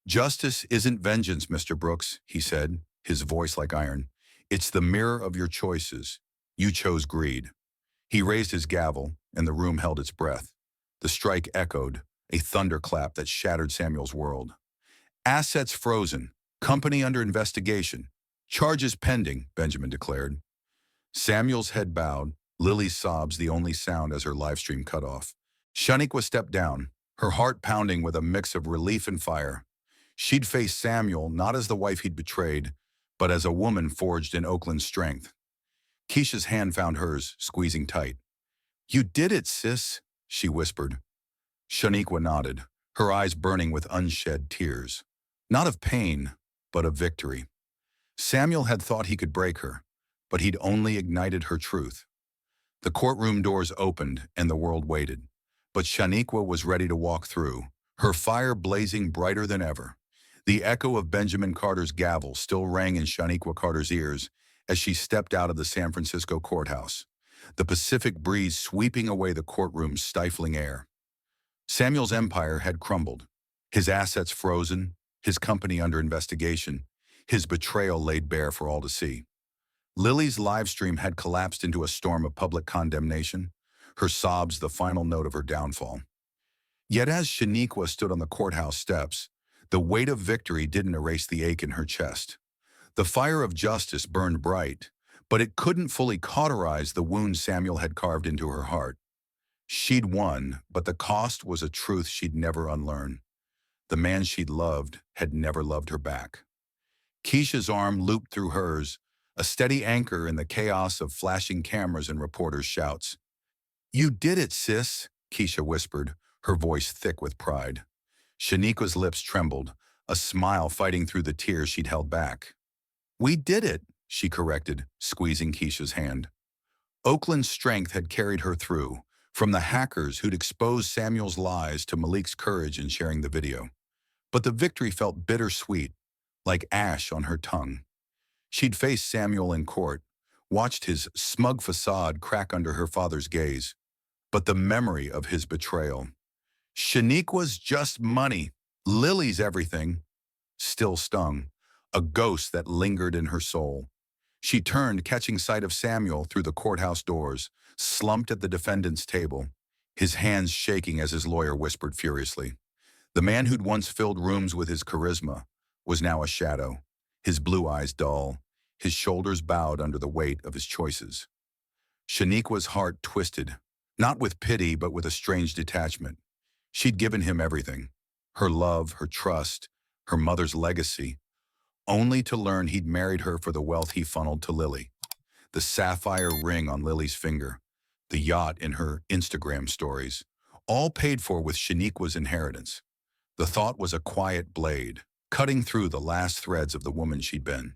Speaker 1: "Justice isn't vengeance, Mr. Brooks," he said, his voice like iron. "It's the mirror of your choices. You chose greed." He raised his gavel, and the room held its breath. The strike echoed, a thunderclap that shattered Samuel's world. "Assets frozen, company under investigation, charges pending," Benjamin declared. Samuel's head bowed, Lily's sobs the only sound as her live stream cut off. Shaniqua stepped down, her heart pounding with a mix of relief and fire. She'd face Samuel not as the wife he'd betrayed, but as a woman forged in Oakland's strength. Keisha's hand found hers, squeezing tight. "You did it, sis," she whispered. Shaniqua nodded, her eyes burning with unshed tears. Not of pain, but of victory. Samuel had thought he could break her, but he'd only ignited her truth. The courtroom doors opened and the world waited. But Shaniqua was ready to walk through, her fire blazing brighter than ever. The echo of Benjamin Carter's gavel still rang in Shaniqua Carter's ears as she stepped out of the San Francisco courthouse, the Pacific breeze sweeping away the courtroom's stifling air. Samuel's empire had crumbled, his assets frozen, his company under investigation, his betrayal laid bare for all to see. Lily's live stream had collapsed into a storm of public condemnation, her sobs the final note of her downfall. Yet as Shaniqua stood on the courthouse steps, the weight of victory didn't erase the ache in her chest. The fire of justice burned bright, but it couldn't fully cauterize the wound Samuel had carved into her heart. She'd won, but the cost was a truth she'd never unlearn. The man she'd loved had never loved her back. Keisha's arm looped through hers, a steady anchor in the chaos of flashing cameras and reporters' shouts. "You did it, sis," Keisha whispered, her voice thick with pride. Shaniqua's lips trembled, a smile fighting through the tears she'd held back. "We did it," she corrected, squeezing Keisha's hand. Oakland's strength had carried her through, from the hackers who'd exposed Samuel's lies to Malik's courage in sharing the video. But the victory felt bittersweet, like ash on her tongue. She'd faced Samuel in court, watched his smug facade crack under her father's gaze, but the memory of his betrayal. "Shaniqua's just money, Lily's everything," still stung, a ghost that lingered in her soul. She turned, catching sight of Samuel through the courthouse doors, slumped at the defendant's table, his hands shaking as his lawyer whispered furiously. The man who'd once filled rooms with his charisma was now a shadow, his blue eyes dull, his shoulders bowed under the weight of his choices. Shaniqua's heart twisted, not with pity but with a strange detachment. She'd given him everything, her love, her trust, her mother's legacy, only to learn he'd married her for the wealth he funneled to Lily. The sapphire ring on Lily's finger, the yacht in her Instagram stories, all paid for with Shaniqua's inheritance. The thought was a quiet blade, cutting through the last threads of the woman she'd been.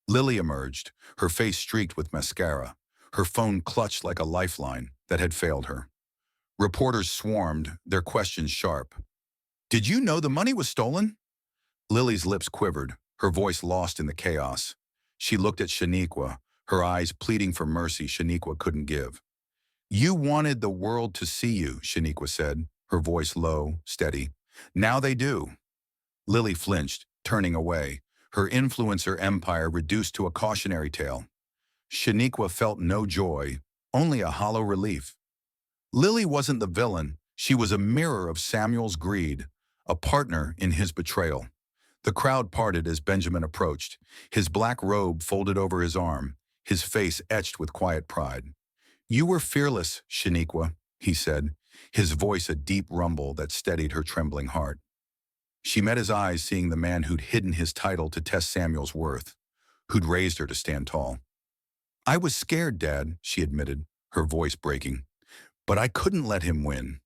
Speaker 1: Lily emerged, her face streaked with mascara, her phone clutched like a lifeline that had failed her. Reporters swarmed, their questions sharp. "Did you know the money was stolen?" Lily's lips quivered, her voice lost in the chaos. She looked at Shaniqua, her eyes pleading for mercy Shaniqua couldn't give. "You wanted the world to see you," Shaniqua said, her voice low, steady. "Now they do." Lily flinched, turning away, her influencer empire reduced to a cautionary tale. Shaniqua felt no joy, only a hollow relief. Lily wasn't the villain, she was a mirror of Samuel's greed, a partner in his betrayal. The crowd parted as Benjamin approached, his black robe folded over his arm, his face etched with quiet pride. "You were fearless, Shaniqua," he said, his voice a deep rumble that steadied her trembling heart. She met his eyes, seeing the man who'd hidden his title to test Samuel's worth, who'd raised her to stand tall. "I was scared, Dad," she admitted, her voice breaking. "But I couldn't let him win."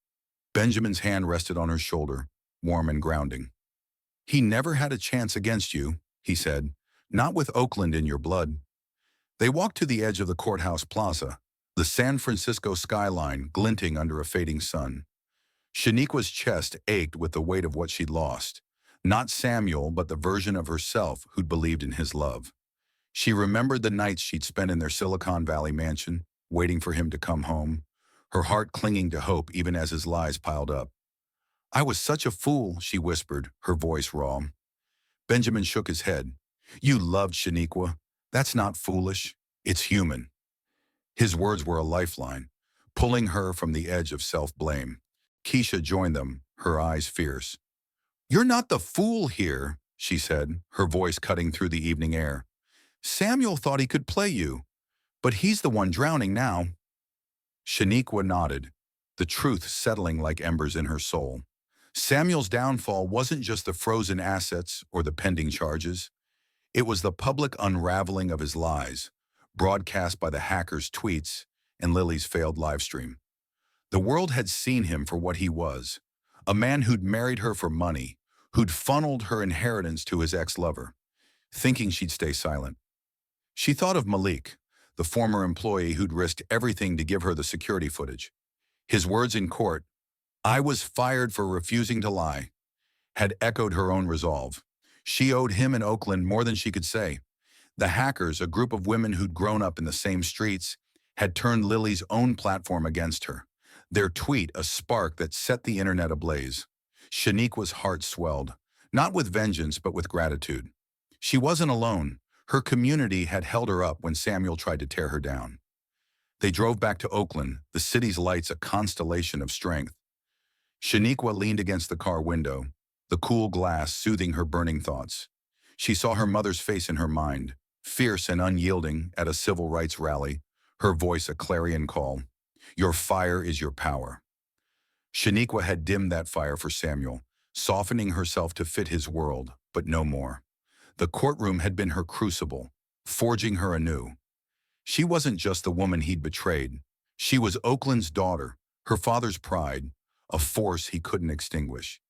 Speaker 1: Benjamin's hand rested on her shoulder, warm and grounding. "He never had a chance against you," he said, "not with Oakland in your blood." They walked to the edge of the courthouse plaza, the San Francisco skyline glinting under a fading sun. Shaniqua's chest ached with the weight of what she'd lost, not Samuel but the version of herself who'd believed in his love. She remembered the nights she'd spent in their Silicon Valley mansion, waiting for him to come home, her heart clinging to hope even as his lies piled up. "I was such a fool," she whispered, her voice raw. Benjamin shook his head. "You loved Shaniqua. That's not foolish. It's human." His words were a lifeline, pulling her from the edge of self-blame. Keisha joined them, her eyes fierce. "You're not the fool here," she said, her voice cutting through the evening air. "Samuel thought he could play you, but he's the one drowning now." Shaniqua nodded, the truth settling like embers in her soul. Samuel's downfall wasn't just the frozen assets or the pending charges. It was the public unraveling of his lies, broadcast by the hacker's tweets and Lily's failed livestream. The world had seen him for what he was, a man who'd married her for money, who'd funneled her inheritance to his ex-lover, thinking she'd stay silent. She thought of Malik, the former employee who'd risked everything to give her the security footage. His words in court, "I was fired for refusing to lie," had echoed her own resolve. She owed him in Oakland more than she could say. The hackers, a group of women who'd grown up in the same streets, had turned Lily's own platform against her. Their tweet, a spark that set the internet ablaze. Shaniqua's heart swelled, not with vengeance but with gratitude. She wasn't alone. Her community had held her up when Samuel tried to tear her down. They drove back to Oakland, the city's lights a constellation of strength. Shaniqua leaned against the car window, the cool glass soothing her burning thoughts. She saw her mother's face in her mind, fierce and unyielding at a civil rights rally, her voice a clarion call. "Your fire is your power." Shaniqua had dimmed that fire for Samuel, softening herself to fit his world, but no more. The courtroom had been her crucible, forging her anew. She wasn't just the woman he'd betrayed. She was Oakland's daughter, her father's pride, a force he couldn't extinguish.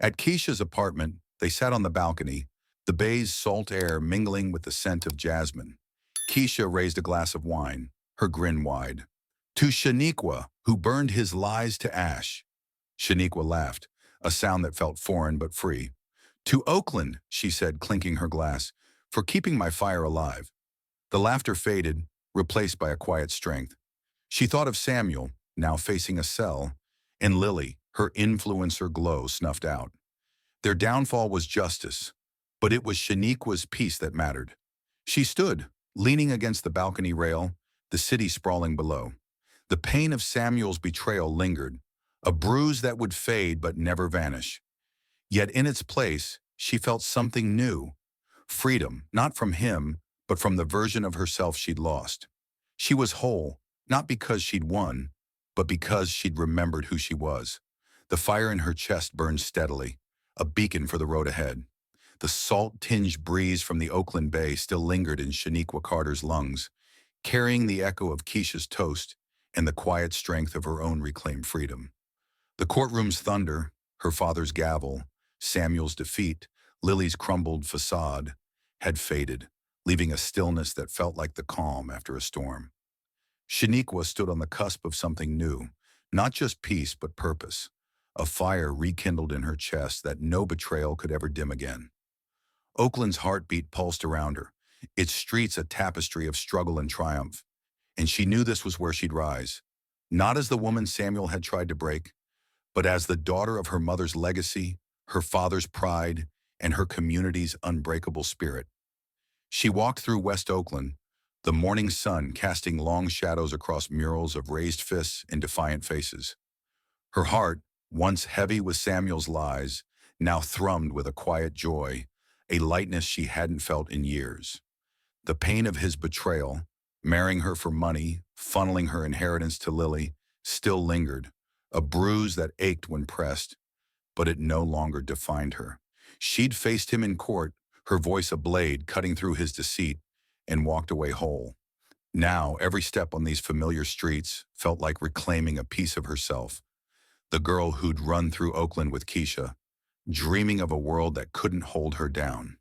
Speaker 1: At Keisha's apartment, they sat on the balcony, the bay's salt air mingling with the scent of jasmine. Keisha raised a glass of wine, her grin wide. "To Shaniqua, who burned his lies to ash." Shaniqua laughed, a sound that felt foreign but free. "To Oakland," she said, clinking her glass, "for keeping my fire alive." The laughter faded, replaced by a quiet strength. She thought of Samuel, now facing a cell, and Lily, her influencer glow snuffed out. Their downfall was justice, but it was Shaniqua's peace that mattered. She stood, leaning against the balcony rail, the city sprawling below. The pain of Samuel's betrayal lingered, a bruise that would fade but never vanish. Yet in its place, she felt something new. Freedom, not from him, but from the version of herself she'd lost. She was whole, not because she'd won, but because she'd remembered who she was. The fire in her chest burned steadily, a beacon for the road ahead. The salt-tinged breeze from the Oakland Bay still lingered in Shaniqua Carter's lungs, carrying the echo of Keisha's toast and the quiet strength of her own reclaimed freedom. The courtroom's thunder, her father's gavel, Samuel's defeat, Lily's crumbled facade, had faded, leaving a stillness that felt like the calm after a storm. Shaniqua stood on the cusp of something new, not just peace but purpose, a fire rekindled in her chest that no betrayal could ever dim again. Oakland's heartbeat pulsed around her, its streets a tapestry of struggle and triumph, and she knew this was where she'd rise, not as the woman Samuel had tried to break, but as the daughter of her mother's legacy, her father's pride, and her community's unbreakable spirit. She walked through West Oakland, the morning sun casting long shadows across murals of raised fists and defiant faces. Her heart, once heavy with Samuel's lies, now thrummed with a quiet joy, a lightness she hadn't felt in years. The pain of his betrayal, marrying her for money, funneling her inheritance to Lily, still lingered, a bruise that ached when pressed, but it no longer defined her. She'd faced him in court, her voice a blade cutting through his deceit, and walked away whole. Now, every step on these familiar streets felt like reclaiming a piece of herself, the girl who'd run through Oakland with Keisha, dreaming of a world that couldn't hold her down.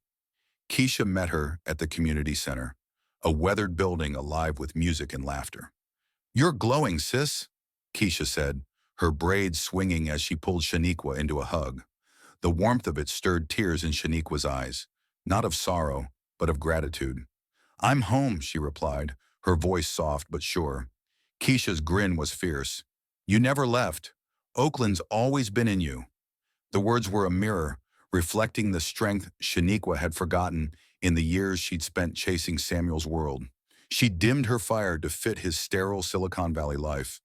Speaker 1: Keisha met her at the community center, a weathered building alive with music and laughter. "You're glowing, sis," Keisha said, her braids swinging as she pulled Shaniqua into a hug. The warmth of it stirred tears in Shaniqua's eyes, not of sorrow, but of gratitude. "I'm home," she replied, her voice soft but sure. Keisha's grin was fierce. "You never left. Oakland's always been in you." The words were a mirror, reflecting the strength Shaniqua had forgotten in the years she'd spent chasing Samuel's world. She dimmed her fire to fit his sterile Silicon Valley life.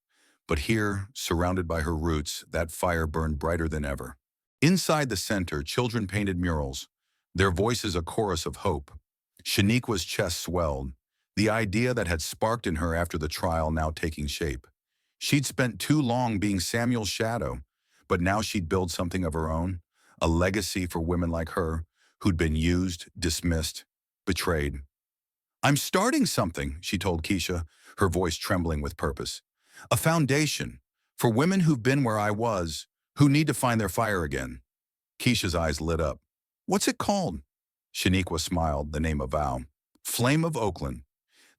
Speaker 1: But here, surrounded by her roots, that fire burned brighter than ever. Inside the center, children painted murals, their voices a chorus of hope. Shaniqua's chest swelled, the idea that had sparked in her after the trial now taking shape. She'd spent too long being Samuel's shadow, but now she'd build something of her own, a legacy for women like her, who'd been used, dismissed, betrayed. "I'm starting something," she told Keisha, her voice trembling with purpose. "A foundation for women who've been where I was, who need to find their fire again." Keisha's eyes lit up. "What's it called?" Shaniqua smiled, the name a vow. "Flame of Oakland."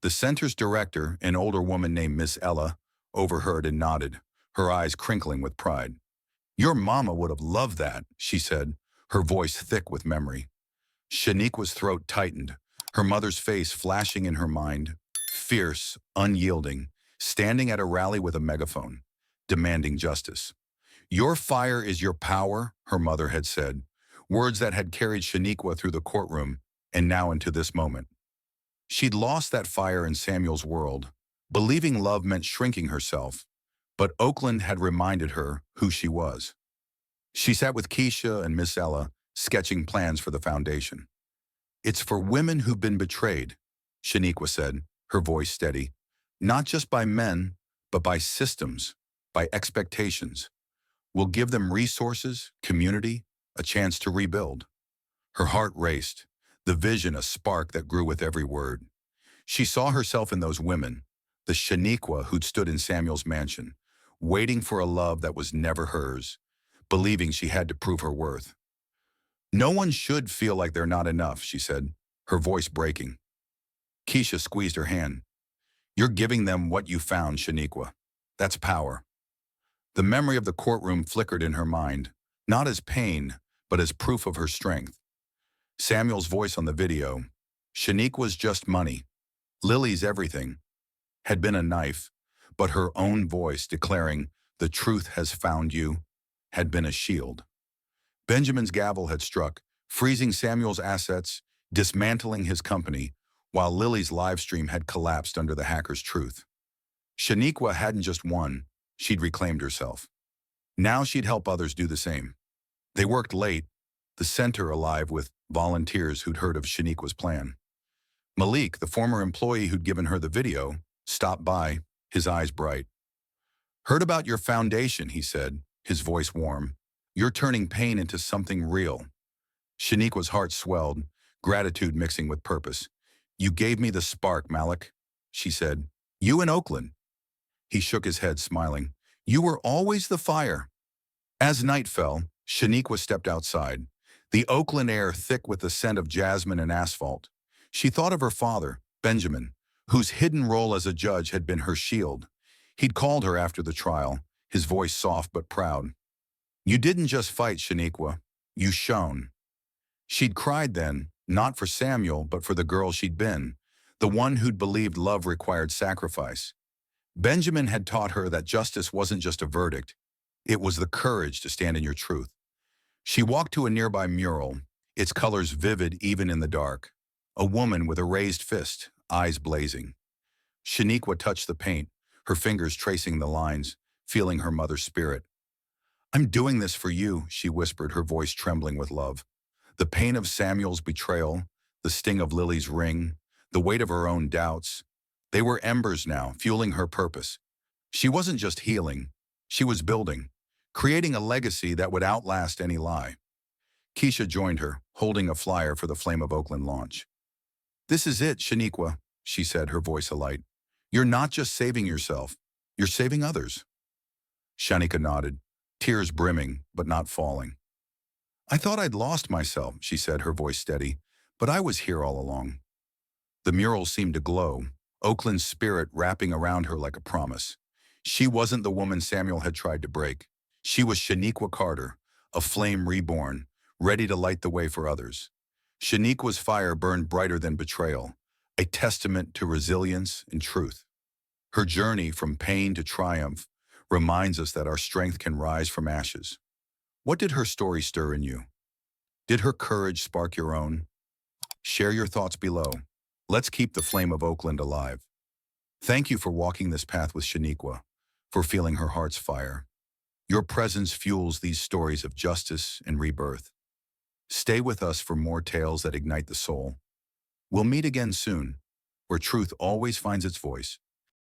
Speaker 1: The center's director, an older woman named Miss Ella, overheard and nodded, her eyes crinkling with pride. "Your mama would have loved that," she said, her voice thick with memory. Shaniqua's throat tightened, her mother's face flashing in her mind, fierce, unyielding, standing at a rally with a megaphone, demanding justice. "Your fire is your power," her mother had said, words that had carried Shaniqua through the courtroom and now into this moment. She'd lost that fire in Samuel's world, believing love meant shrinking herself, but Oakland had reminded her who she was. She sat with Keisha and Miss Ella, sketching plans for the foundation. "It's for women who've been betrayed," Shaniqua said, her voice steady. "Not just by men, but by systems, by expectations. We'll give them resources, community, a chance to rebuild." Her heart raced, the vision a spark that grew with every word. She saw herself in those women, the Shaniqua who'd stood in Samuel's mansion, waiting for a love that was never hers, believing she had to prove her worth. "No one should feel like they're not enough," she said, her voice breaking. Keisha squeezed her hand. "You're giving them what you found, Shaniqua. That's power." The memory of the courtroom flickered in her mind, not as pain, but as proof of her strength. Samuel's voice on the video, "Shaniqua's just money. Lily's everything," had been a knife, but her own voice declaring, "The truth has found you," had been a shield. Benjamin's gavel had struck, freezing Samuel's assets, dismantling his company, while Lily's livestream had collapsed under the hacker's truth. Shaniqua hadn't just won, she'd reclaimed herself. Now she'd help others do the same. They worked late, the center alive with volunteers who'd heard of Shaniqua's plan. Malik, the former employee who'd given her the video, stopped by, his eyes bright. "Heard about your foundation," he said, his voice warm. "You're turning pain into something real." Shaniqua's heart swelled, gratitude mixing with purpose. "You gave me the spark, Malik," she said. "You in Oakland." He shook his head, smiling. "You were always the fire." As night fell, Shaniqua stepped outside, the Oakland air thick with the scent of jasmine and asphalt. She thought of her father, Benjamin, whose hidden role as a judge had been her shield. He'd called her after the trial, his voice soft but proud. "You didn't just fight, Shaniqua. You shone." She'd cried then, not for Samuel, but for the girl she'd been, the one who'd believed love required sacrifice. Benjamin had taught her that justice wasn't just a verdict, it was the courage to stand in your truth. She walked to a nearby mural, its colors vivid even in the dark. A woman with a raised fist, eyes blazing. Shaniqua touched the paint, her fingers tracing the lines, feeling her mother's spirit. "I'm doing this for you," she whispered, her voice trembling with love. The pain of Samuel's betrayal, the sting of Lily's ring, the weight of her own doubts, they were embers now, fueling her purpose. She wasn't just healing, she was building, creating a legacy that would outlast any lie. Keisha joined her, holding a flyer for the Flame of Oakland launch. "This is it, Shaniqua," she said, her voice alight. "You're not just saving yourself, you're saving others." Shaniqua nodded, tears brimming, but not falling. "I thought I'd lost myself," she said, her voice steady, "but I was here all along." The mural seemed to glow, Oakland's spirit wrapping around her like a promise. She wasn't the woman Samuel had tried to break. She was Shaniqua Carter, a flame reborn, ready to light the way for others. Shaniqua's fire burned brighter than betrayal, a testament to resilience and truth. Her journey from pain to triumph reminds us that our strength can rise from ashes. What did her story stir in you? Did her courage spark your own? Share your thoughts below. Let's keep the flame of Oakland alive. Thank you for walking this path with Shaniqua, for feeling her heart's fire. Your presence fuels these stories of justice and rebirth. Stay with us for more tales that ignite the soul. We'll meet again soon, where truth always finds its voice.